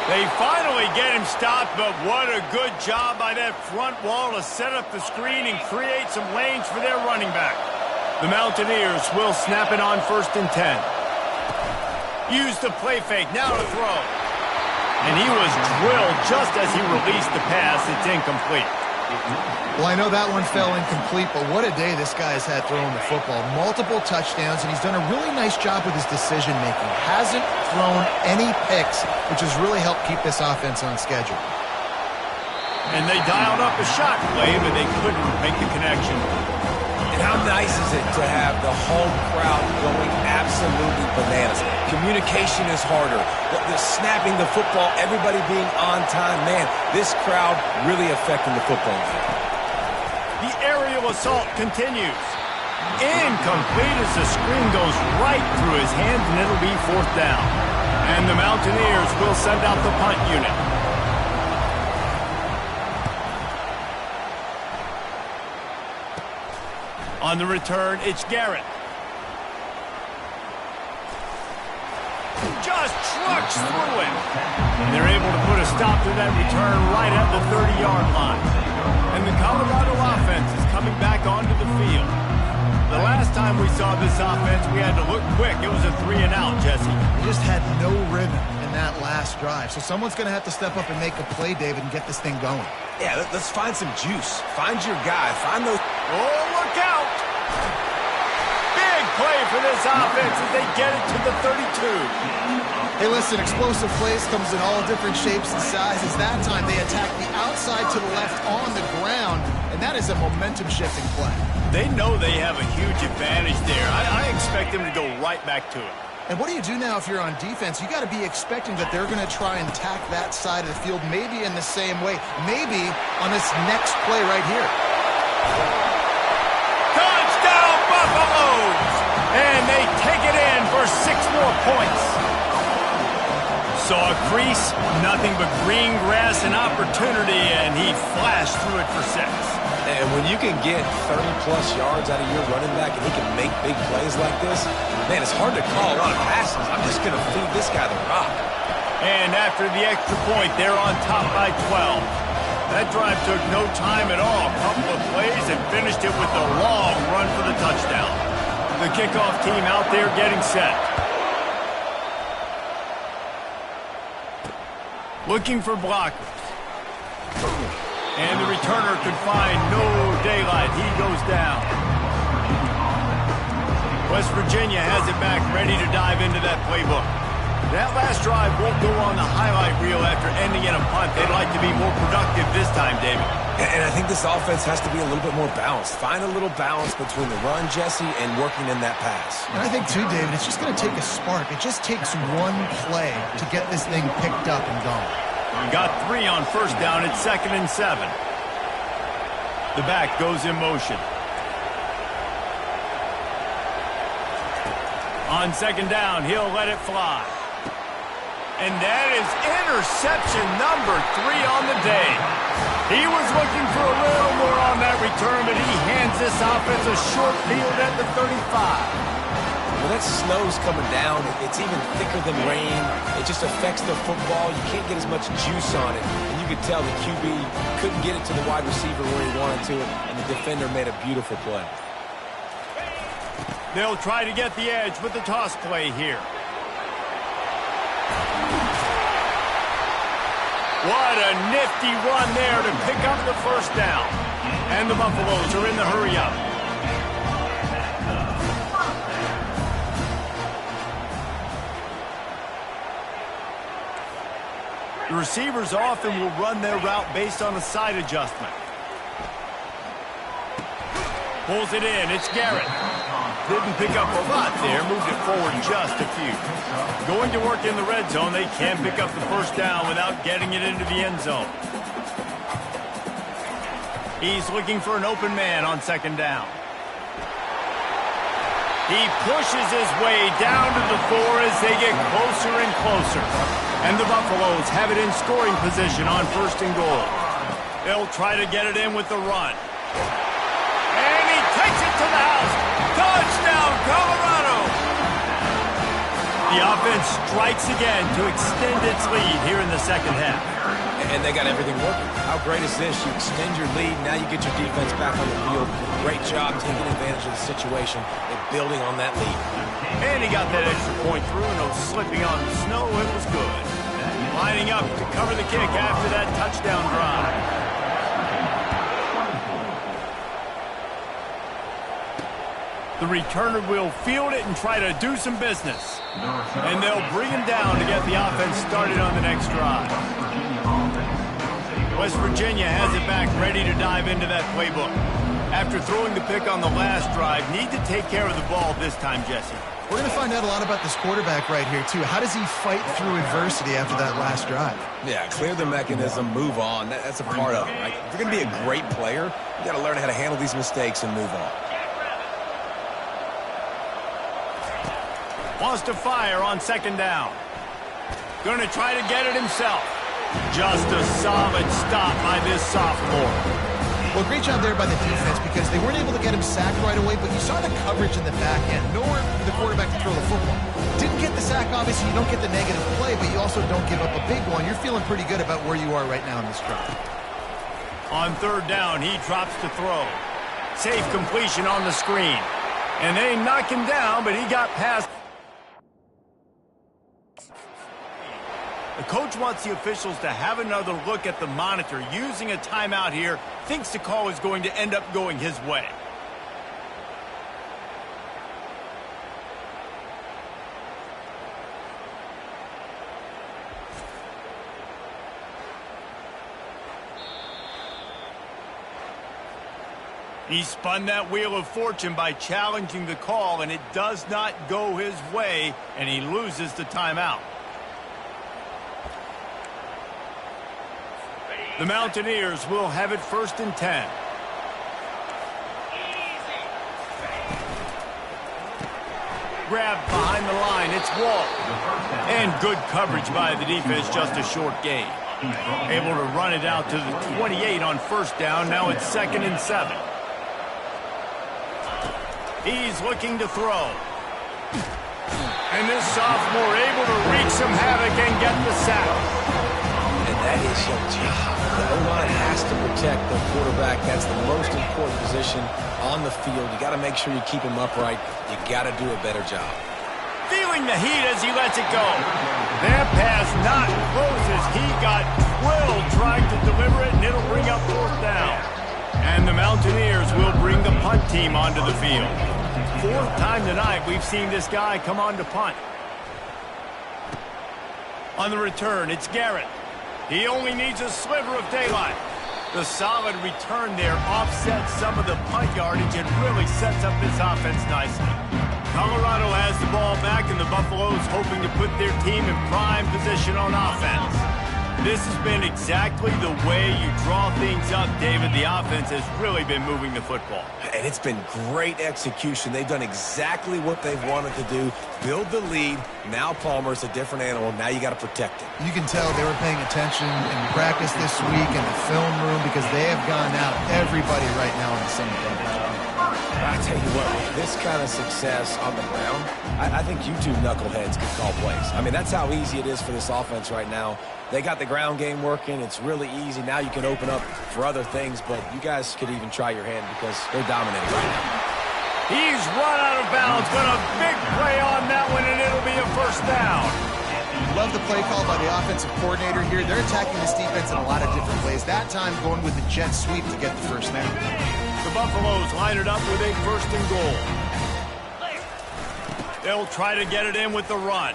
Speaker 1: They finally get him stopped, but what a good job by that front wall to set up the screen and create some lanes for their running back. The Mountaineers will snap it on 1st and 10. Use the play fake, now to throw. And he was drilled just as he released the pass. It's incomplete.
Speaker 3: Well, I know that one fell incomplete, but what a day this guy has had throwing the football. Multiple touchdowns, and he's done a really nice job with his decision-making. Hasn't thrown any picks, which has really helped keep this offense on schedule.
Speaker 1: And they dialed up a shot play, but they couldn't make the connection.
Speaker 2: And how nice is it to have the home crowd going absolutely bananas? Communication is harder. The snapping the football, everybody being on time. Man, this crowd really affecting the football game.
Speaker 1: The aerial assault continues. Incomplete as the screen goes right through his hands, and it'll be 4th down. And the Mountaineers will send out the punt unit. On the return, it's Garrett. Just trucks through him. And they're able to put a stop to that return right at the 30-yard line. And the Colorado offense is coming back onto the field. The last time we saw this offense, we had to look quick. It was a 3-and-out, Jesse.
Speaker 3: We just had no rhythm in that last drive. So someone's going to have to step up and make a play, David, and get this thing going.
Speaker 2: Yeah, let's find some juice. Find your guy. Find those...
Speaker 1: Oh, look out! Big play for this offense as they get it to the 32.
Speaker 3: Hey, listen, explosive plays comes in all different shapes and sizes. That time they attack the outside to the left on the ground, and that is a momentum-shifting play.
Speaker 1: They know they have a huge advantage there. I expect them to go right back to it.
Speaker 3: And what do you do now if you're on defense? You got to be expecting that they're going to try and attack that side of the field, maybe in the same way, maybe on this next play right here.
Speaker 1: Touchdown, Buffaloes! And they take it in for 6 more points. Saw a crease, nothing but green grass and opportunity, and he flashed through it for 6.
Speaker 2: And when you can get 30-plus yards out of your running back and he can make big plays like this, man, it's hard to call a lot of passes. I'm just going to feed this guy the rock.
Speaker 1: And after the extra point, they're on top by 12. That drive took no time at all. A couple of plays and finished it with a long run for the touchdown. The kickoff team out there getting set. Looking for blockers. And the returner could find no daylight. He goes down. West Virginia has it back, ready to dive into that playbook. That last drive won't go on the highlight reel after ending in a punt. They'd like to be more productive this time, David.
Speaker 2: And I think this offense has to be a little bit more balanced. Find a little balance between the run, Jesse, and working in that pass.
Speaker 3: And I think, too, David, it's just going to take a spark. It just takes one play to get this thing picked up and going.
Speaker 1: Got 3 on first down. It's 2nd and 7. The back goes in motion. On 2nd down, he'll let it fly. And that is interception number 3 on the day. He was looking for a little more on that return, but he hands this offense a short field at the 35.
Speaker 2: Well, that snow's coming down. It's even thicker than rain. It just affects the football. You can't get as much juice on it. And you could tell the QB couldn't get it to the wide receiver where he wanted to, and the defender made a beautiful play.
Speaker 1: They'll try to get the edge with the toss play here. What a nifty run there to pick up the first down. And the Buffaloes are in the hurry-up. The receivers often will run their route based on a side adjustment. Pulls it in. It's Garrett. Didn't pick up a lot there. Moved it forward just a few. Going to work in the red zone. They can pick up the first down without getting it into the end zone. He's looking for an open man on 2nd down. He pushes his way down to the 4 as they get closer and closer. And the Buffaloes have it in scoring position on 1st and goal. They'll try to get it in with the run. And he takes it to the house. Touchdown, Colorado! The offense strikes again to extend its lead here in the 2nd half.
Speaker 2: And they got everything working. How great is this? You extend your lead, now you get your defense back on the field. Great job taking advantage of the situation and building on that lead.
Speaker 1: And he got that extra point through. No slipping on the snow. It was good. Lining up to cover the kick after that touchdown drive. The returner will field it and try to do some business. And they'll bring him down to get the offense started on the next drive. West Virginia has it back, ready to dive into that playbook. After throwing the pick on the last drive, need to take care of the ball this time, Jesse.
Speaker 3: We're going to find out a lot about this quarterback right here, too. How does he fight through adversity after that last drive?
Speaker 2: Yeah, clear the mechanism, move on. That's a part of it. Like, if you're going to be a great player, you got to learn how to handle these mistakes and move on.
Speaker 1: Wants to fire on 2nd down. Going to try to get it himself. Just a solid stop by this sophomore.
Speaker 3: Well, great job there by the defense because they weren't able to get him sacked right away, but you saw the coverage in the back end. Nowhere for the quarterback to throw the football. Didn't get the sack, obviously. You don't get the negative play, but you also don't give up a big one. You're feeling pretty good about where you are right now in this drive.
Speaker 1: On 3rd down, he drops to throw. Safe completion on the screen. And they knock him down, but he got past. The coach wants the officials to have another look at the monitor. Using a timeout here, thinks the call is going to end up going his way. He spun that wheel of fortune by challenging the call, and it does not go his way, and he loses the timeout. The Mountaineers will have it 1st and 10. Grabbed behind the line. It's Wall. And good coverage by the defense, just a short gain. Able to run it out to the 28 on 1st down. Now it's 2nd and 7. He's looking to throw. And this sophomore able to wreak some havoc and get the sack.
Speaker 2: That is your job. The O-line has to protect the quarterback. That's the most important position on the field. You got to make sure you keep him upright. You got to do a better job.
Speaker 1: Feeling feeling the heat as he lets it go. That pass not close as he got drilled trying to deliver it, and it'll bring up 4th down. And the Mountaineers will bring the punt team onto the field. 4th time tonight we've seen this guy come on to punt. On the return, it's Garrett. He only needs a sliver of daylight. The solid return there offsets some of the punt yardage and really sets up this offense nicely. Colorado has the ball back, and the Buffaloes hoping to put their team in prime position on offense. This has been exactly the way you draw things up, David. The offense has really been moving the football.
Speaker 2: And it's been great execution. They've done exactly what they've wanted to do. Build the lead. Now Palmer's a different animal. Now you got to protect it.
Speaker 3: You can tell they were paying attention in practice this week in the film room because they have gone out everybody right now in the same game.
Speaker 2: I tell you what, with this kind of success on the ground, I think you two knuckleheads can call plays. I mean, that's how easy it is for this offense right now. They got the ground game working. It's really easy. Now you can open up for other things, but you guys could even try your hand because they're dominating right now.
Speaker 1: He's run out of bounds, but a big play on that one, and it'll be a 1st down.
Speaker 3: Love the play call by the offensive coordinator here. They're attacking this defense in a lot of different ways. That time going with the jet sweep to get the 1st down.
Speaker 1: The Buffaloes line it up with a 1st and goal. They'll try to get it in with the run.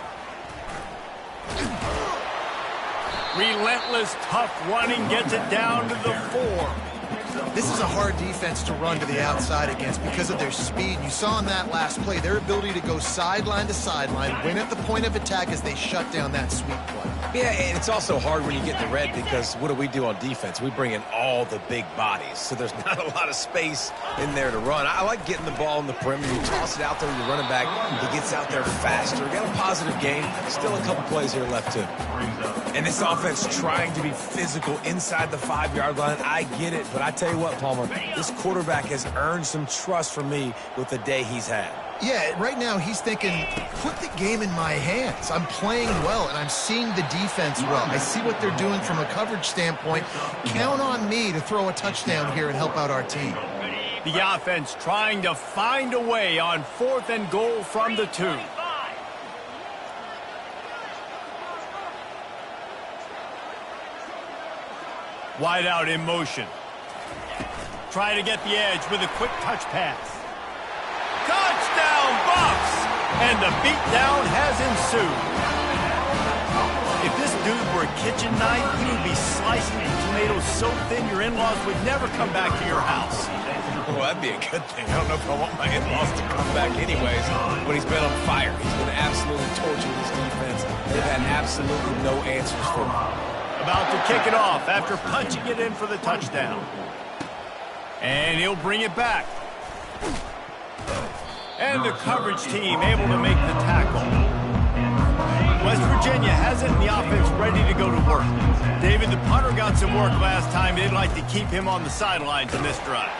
Speaker 1: Relentless, tough running gets it down to the 4.
Speaker 3: This is a hard defense to run to the outside against because of their speed. You saw in that last play their ability to go sideline to sideline, win at the point of attack as they shut down that sweep play.
Speaker 2: Yeah, and it's also hard when you get in the red because what do we do on defense? We bring in all the big bodies, so there's not a lot of space in there to run. I like getting the ball in the perimeter. You toss it out there, you run it back. He gets out there faster. Got a positive game. Still a couple plays here left, too. And this offense trying to be physical inside the 5-yard line. I get it, but I tell you what, Palmer, this quarterback has earned some trust from me with the day he's had.
Speaker 3: Yeah, right now he's thinking, put the game in my hands. I'm playing well, and I'm seeing the defense well. I see what they're doing from a coverage standpoint. Count on me to throw a touchdown here and help out our team.
Speaker 1: The offense trying to find a way on 4th and goal from the 2. Wide out in motion. Try to get the edge with a quick touch pass. Touchdown, Buffs! And the beatdown has ensued. If this dude were a kitchen knife, he would be slicing the tomatoes so thin your in-laws would never come back to your house.
Speaker 2: Well, that'd be a good thing. I don't know if I want my in-laws to come back anyways, but he's been on fire. He's been absolutely torching this defense. They've had absolutely no answers for him.
Speaker 1: About to kick it off after punching it in for the touchdown. And he'll bring it back. And the coverage team able to make the tackle. West Virginia has it in the offense ready to go to work. David, the punter got some work last time. They'd like to keep him on the sidelines in this drive.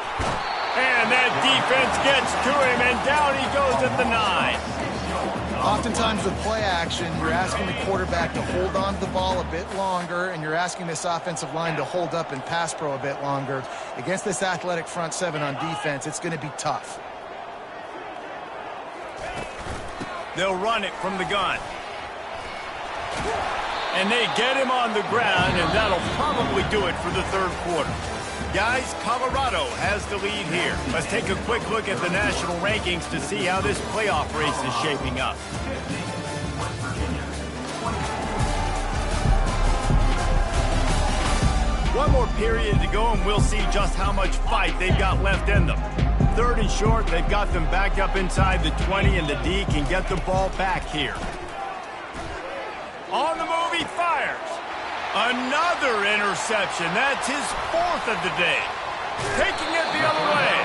Speaker 1: And that defense gets to him, and down he goes at the 9.
Speaker 3: Oftentimes with play action, you're asking the quarterback to hold on to the ball a bit longer, and you're asking this offensive line to hold up in pass pro a bit longer. Against this athletic front 7 on defense, it's going to be tough.
Speaker 1: They'll run it from the gun. And they get him on the ground, and that'll probably do it for the 3rd quarter. Guys, Colorado has the lead here. Let's take a quick look at the national rankings to see how this playoff race is shaping up. One more period to go, and we'll see just how much fight they've got left in them. 3rd and short, they've got them backed up inside the 20, and the D can get the ball back here. On the move, he fires. Another interception. That's his 4th of the day. Taking it the other way.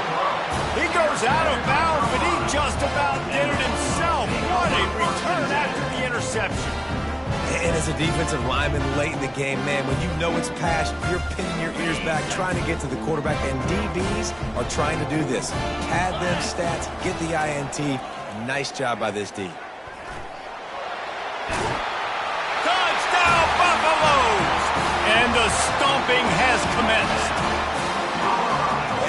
Speaker 1: He goes out of bounds, but he just about did it himself. What a return after the interception.
Speaker 2: And as a defensive lineman late in the game, man, when you know it's past, you're pinning your ears back, trying to get to the quarterback, and DBs are trying to do this. Pad them stats, get the INT. Nice job by this D.
Speaker 1: Touchdown, Buffaloes! And the stomping has commenced.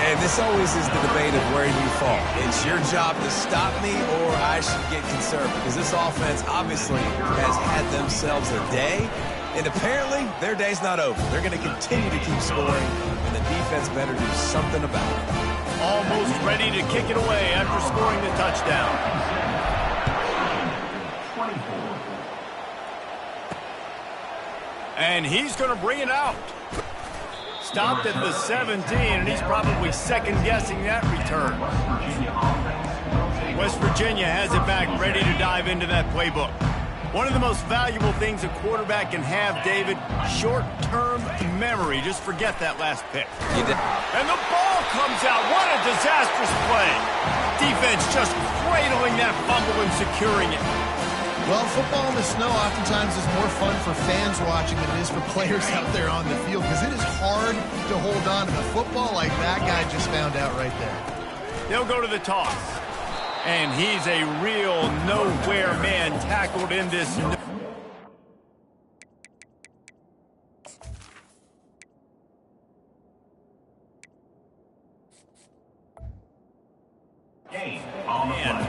Speaker 2: And And this always is the debate of where you fall. It's your job to stop me or I should get concerned, because this offense obviously has had themselves a day, and apparently their day's not over. They're going to continue to keep scoring, and the defense better do something about it.
Speaker 1: Almost ready to kick it away after scoring the touchdown.
Speaker 4: 24.
Speaker 1: And he's going to bring it out. Stopped at the 17, and he's probably second-guessing that return. West Virginia has it back, ready to dive into that playbook. One of the most valuable things a quarterback can have, David, short-term memory. Just forget that last pick. And the ball comes out. What a disastrous play. Defense just cradling that fumble and securing it.
Speaker 3: Well, football in the snow oftentimes is more fun for fans watching than it is for players out there on the field, because it is hard to hold on to the football like that guy just found out right there.
Speaker 1: They'll go to the toss. And he's a real nowhere man tackled in this.
Speaker 4: Game on the play.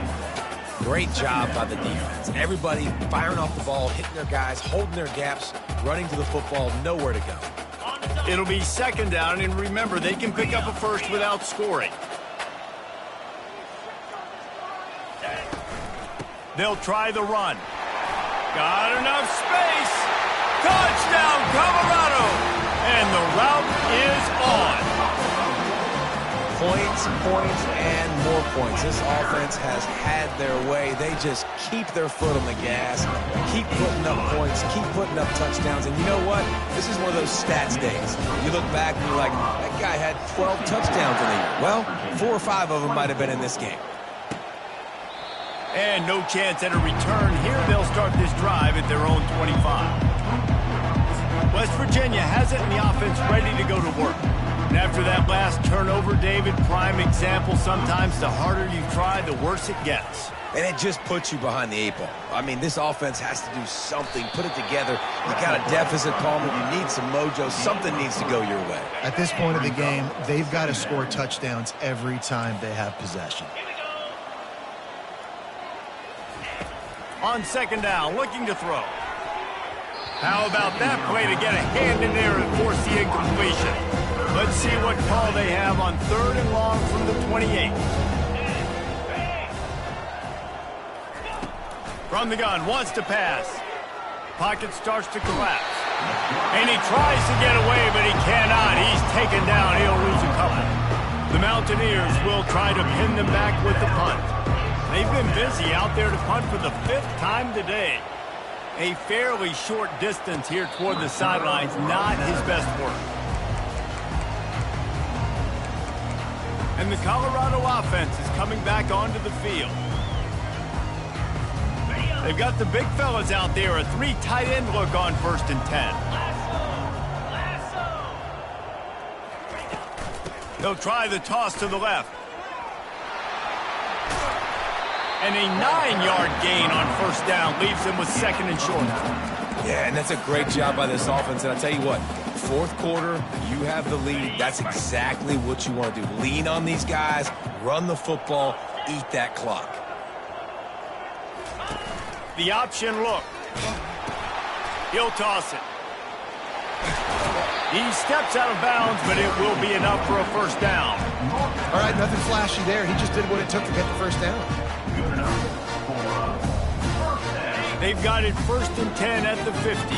Speaker 2: Great job by the defense. Everybody firing off the ball, hitting their guys, holding their gaps, running to the football, nowhere to go.
Speaker 1: It'll be second down, and remember, they can pick up a first without scoring. They'll try the run. Got enough space. Touchdown, Colorado. And the route is on.
Speaker 2: Points, and more points. This offense has had their way. They just keep their foot on the gas, keep putting up points, keep putting up touchdowns. And you know what? This is one of those stats days. You look back and you're like, that guy had 12 touchdowns in the year. Well, 4 or 5 of them might have been in this game.
Speaker 1: And no chance at a return here. They'll start this drive at their own 25. West Virginia has it, and the offense ready to go to work. And after that last turnover, David, prime example, sometimes the harder you try, the worse it gets.
Speaker 2: And it just puts you behind the 8 ball. I mean, this offense has to do something, put it together. You got a deficit, Palmer. You need some mojo. Something needs to go your way.
Speaker 3: At this point of the game, they've got to score touchdowns every time they have possession.
Speaker 1: On second down, looking to throw. How about that play to get a hand in there and force the incompletion? Let's see what call they have on third and long from the 28. From the gun, wants to pass. Pocket starts to collapse. And he tries to get away, but he cannot. He's taken down. He'll lose a couple. The Mountaineers will try to pin them back with the punt. They've been busy out there to punt for the 5th time today. A fairly short distance here toward the sidelines, not his best work. And the Colorado offense is coming back onto the field. They've got the big fellas out there, a 3 tight end look on 1st and 10. They'll try the toss to the left. And a 9-yard gain on 1st down leaves them with 2nd and short.
Speaker 2: Yeah, and that's a great job by this offense. And I'll tell you what, 4th quarter, you have the lead. That's exactly what you want to do. Lean on these guys, run the football, eat that clock.
Speaker 1: The option look. He'll toss it. He steps out of bounds, but it will be enough for a 1st down.
Speaker 3: All right, nothing flashy there. He just did what it took to get the 1st down.
Speaker 1: They've got it 1st and 10 at the 50.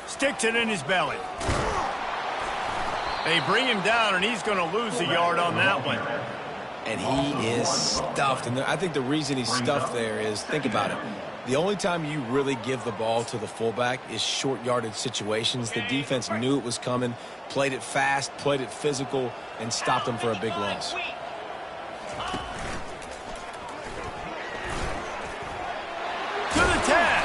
Speaker 1: Sticks it in his belly. They bring him down, and he's going to lose a yard on that one.
Speaker 2: And he is stuffed. And I think the reason he's stuffed there is, think about it. The only time you really give the ball to the fullback is short yardage situations. The defense knew it was coming, played it fast, played it physical, and stopped him for a big loss.
Speaker 1: To the 10.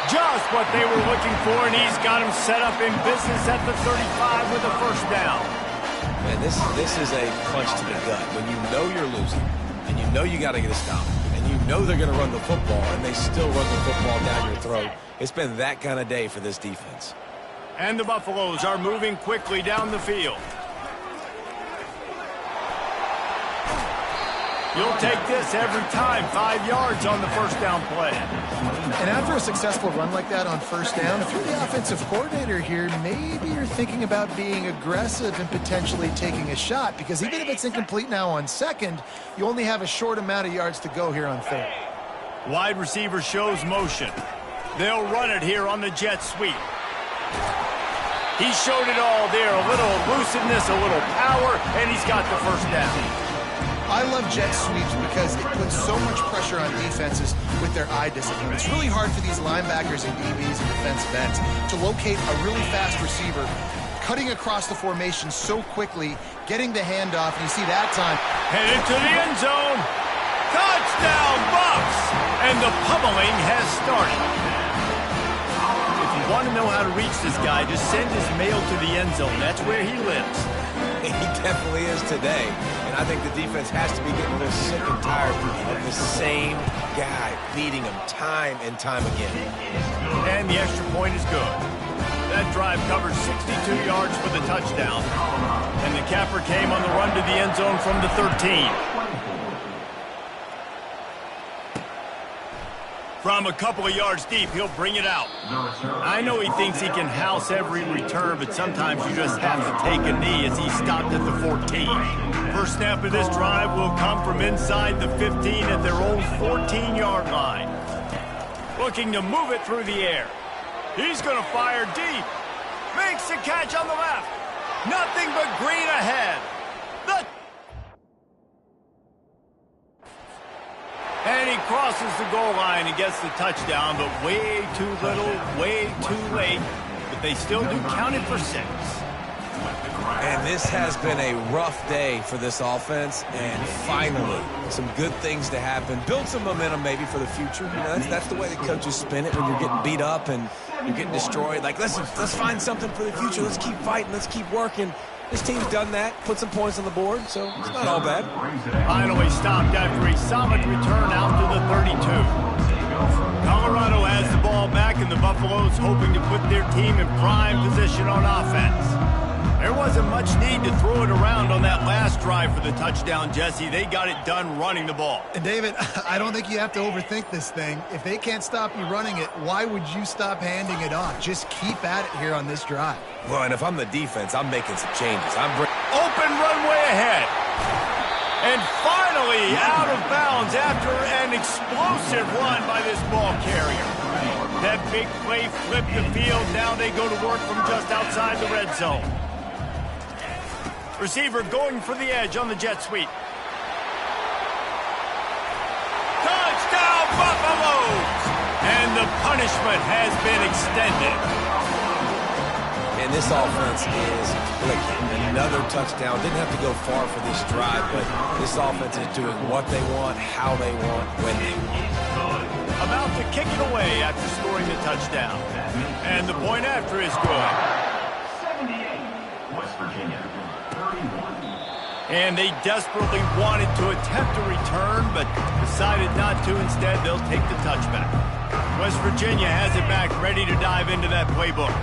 Speaker 1: Just what they were looking for, and he's got him set up in business at the 35 with a 1st down.
Speaker 2: Man, this is a punch to the gut. When you know you're losing, and you know you got to get a stop, and you know they're going to run the football, and they still run the football down your throat. It's been that kind of day for this defense.
Speaker 1: And the Buffaloes are moving quickly down the field. You'll take this every time. 5 yards on the first down play.
Speaker 3: And after a successful run like that on first down, if you're the offensive coordinator here, maybe you're thinking about being aggressive and potentially taking a shot, because even if it's incomplete now on second, you only have a short amount of yards to go here on third.
Speaker 1: Wide receiver shows motion. They'll run it here on the jet sweep. He showed it all there. A little elusiveness, a little power, and he's got the first down.
Speaker 3: I love jet sweeps because it puts so much pressure on defenses with their eye discipline. It's really hard for these linebackers and DBs and defensive ends to locate a really fast receiver, cutting across the formation so quickly, getting the handoff, and you see that time.
Speaker 1: Headed to the end zone. Touchdown, Bucks! And the pummeling has started. If you want to know how to reach this guy, just send his mail to the end zone. That's where he lives.
Speaker 2: He definitely is today. And I think the defense has to be getting a little sick and tired of the same guy beating him time and time again.
Speaker 1: And the extra point is good. That drive covered 62 yards for the touchdown. And the capper came on the run to the end zone from the 13. From a couple of yards deep, he'll bring it out. I know he thinks he can house every return, but sometimes you just have to take a knee as he stopped at the 14. First snap of this drive will come from inside the 15 at their own 14-yard line. Looking to move it through the air. He's going to fire deep. Makes the catch on the left. Nothing but green ahead. And he crosses the goal line and gets the touchdown, but way too little, way too late. But they still do count it for 6.
Speaker 2: And this has been a rough day for this offense, and finally, some good things to happen. Build some momentum maybe for the future. You know, that's the way the coaches spin it when you're getting beat up and you're getting destroyed. Like, listen, let's find something for the future. Let's keep fighting. Let's keep working. This team's done that, put some points on the board, so it's not all bad.
Speaker 1: Finally stopped after a solid return out to the 32. Colorado has the ball back, and the Buffaloes hoping to put their team in prime position on offense. There wasn't much need to throw it around on that last drive for the touchdown, Jesse. They got it done running the ball.
Speaker 3: And David, I don't think you have to overthink this thing. If they can't stop you running it, why would you stop handing it off? Just keep at it here on this drive.
Speaker 2: Well, and if I'm the defense, I'm making some changes.
Speaker 1: Open runway ahead. And finally out of bounds after an explosive run by this ball carrier. That big play flipped the field. Now they go to work from just outside the red zone. Receiver going for the edge on the jet sweep. Touchdown, Buffaloes! And the punishment has been extended.
Speaker 2: And this offense is clicking. Another touchdown. Didn't have to go far for this drive, but this offense is doing what they want, how they want, when they want.
Speaker 1: About to kick it away after scoring the touchdown. And the point after is good.
Speaker 4: 78, West Virginia. 31.
Speaker 1: And they desperately wanted to attempt a return, but decided not to. Instead, they'll take the touchback. West Virginia has it back, ready to dive into that playbook.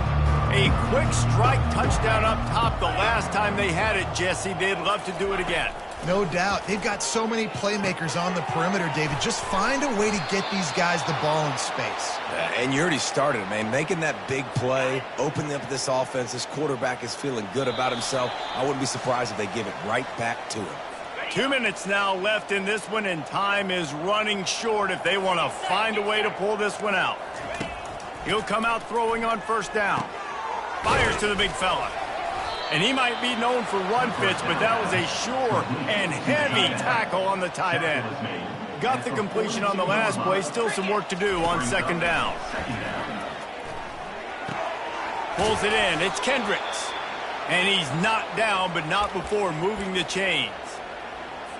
Speaker 1: A quick strike touchdown up top the last time they had it, Jesse. They'd love to do it again.
Speaker 3: No doubt. They've got so many playmakers on the perimeter, David. Just find a way to get these guys the ball in space.
Speaker 2: And you already started, man. Making that big play, opening up this offense. This quarterback is feeling good about himself. I wouldn't be surprised if they give it right back to him.
Speaker 1: 2 minutes now left in this one, and time is running short if they want to find a way to pull this one out. He'll come out throwing on first down. Fires to the big fella. And he might be known for run fits, but that was a sure and heavy tackle on the tight end. Got the completion on the last play. Still some work to do on second down. Pulls it in. It's Kendricks. And he's knocked down, but not before moving the chains.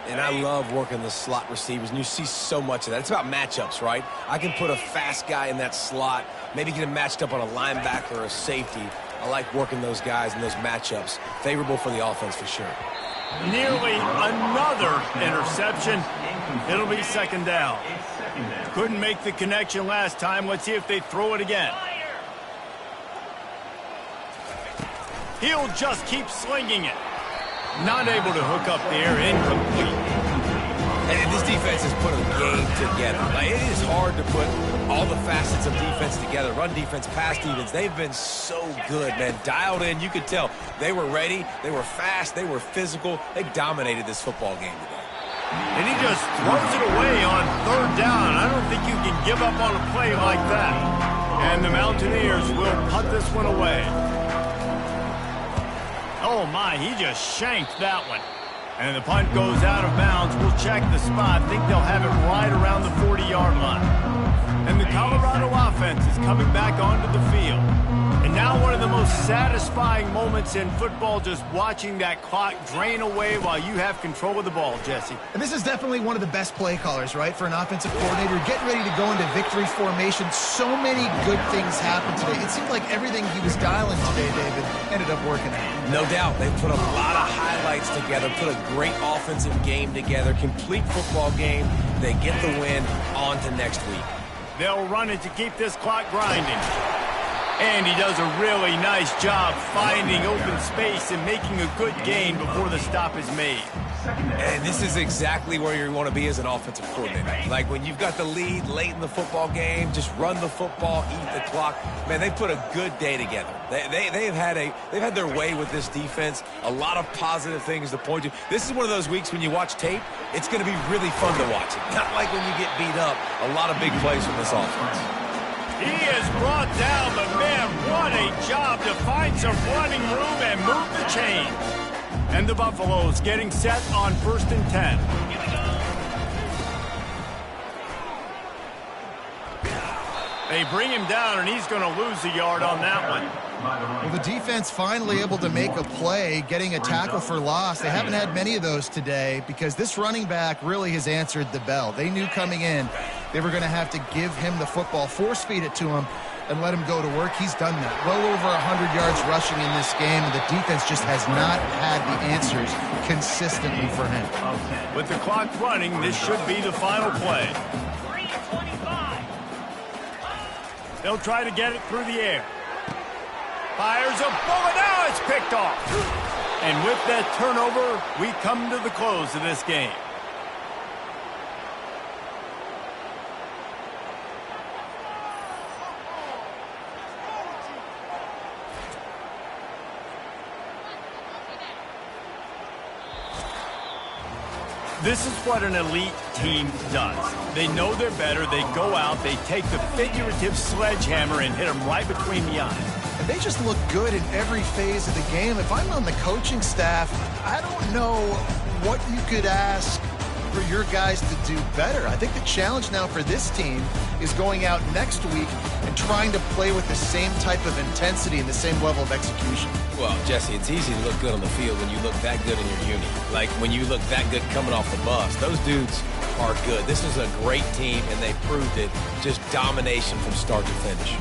Speaker 2: And I love working the slot receivers, and you see so much of that. It's about matchups, right? I can put a fast guy in that slot, maybe get him matched up on a linebacker or a safety. I like working those guys in those matchups. Favorable for the offense for sure.
Speaker 1: Nearly another interception. It'll be second down.
Speaker 4: Second down.
Speaker 1: Couldn't make the connection last time. Let's see if they throw it again. He'll just keep slinging it. Not able to hook up there. Incomplete.
Speaker 2: And this defense has put a game together. Like, it is hard to put all the facets of defense together. Run defense, pass defense. They've been so good, man. Dialed in. You could tell they were ready. They were fast. They were physical. They dominated this football game today.
Speaker 1: And he just throws it away on third down. I don't think you can give up on a play like that. And the Mountaineers will punt this one away. Oh, my, he just shanked that one. And the punt goes out of bounds. We'll check the spot. I think they'll have it right around the 40-yard line. And the Colorado offense is coming back onto the field. And now one of the most satisfying moments in football, just watching that clock drain away while you have control of the ball, Jesse.
Speaker 3: And this is definitely one of the best play callers, right, for an offensive coordinator. Getting ready to go into victory formation. So many good things happened today. It seemed like everything he was dialing today, David, ended up working out.
Speaker 2: No doubt. They put a lot of highlights together, put a great offensive game together, complete football game. They get the win. On to next week.
Speaker 1: They'll run it to keep this clock grinding. And he does a really nice job finding open space and making a good gain before the stop is made.
Speaker 2: And this is exactly where you want to be as an offensive coordinator. Like when you've got the lead late in the football game, just run the football, eat the clock. Man, they put a good day together. They've had their way with this defense. A lot of positive things to point to. This is one of those weeks when you watch tape, it's going to be really fun to watch it. Not like when you get beat up. A lot of big plays from this offense.
Speaker 1: He is brought down, but man, what a job to find some running room and move the chains. And the Buffaloes getting set on 1st and 10. They bring him down, and he's going to lose a yard on that one.
Speaker 3: Well, the defense finally able to make a play, getting a tackle for loss. They haven't had many of those today because this running back really has answered the bell. They knew coming in they were going to have to give him the football, force feed it to him, and let him go to work. He's done that. Well over 100 yards rushing in this game, and the defense just has not had the answers consistently for him.
Speaker 1: With the clock running, this should be the final play. They'll try to get it through the air. Fires a bullet. Now it's picked off. And with that turnover, we come to the close of this game. This is what an elite team does. They know they're better. They go out. They take the figurative sledgehammer and hit them right between the eyes.
Speaker 3: And they just look good in every phase of the game. If I'm on the coaching staff, I don't know what you could ask for your guys to do better. I think the challenge now for this team is going out next week and trying to play with the same type of intensity and the same level of execution.
Speaker 2: Well, Jesse, it's easy to look good on the field when you look that good in your uni. Like when you look that good coming off the bus. Those dudes are good. This is a great team, and they proved it. Just domination from start to finish.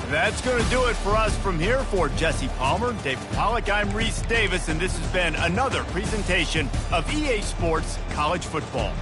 Speaker 1: That's going to do it for us from here. For Jesse Palmer, David Pollack, I'm Reese Davis, and this has been another presentation of EA Sports College Football.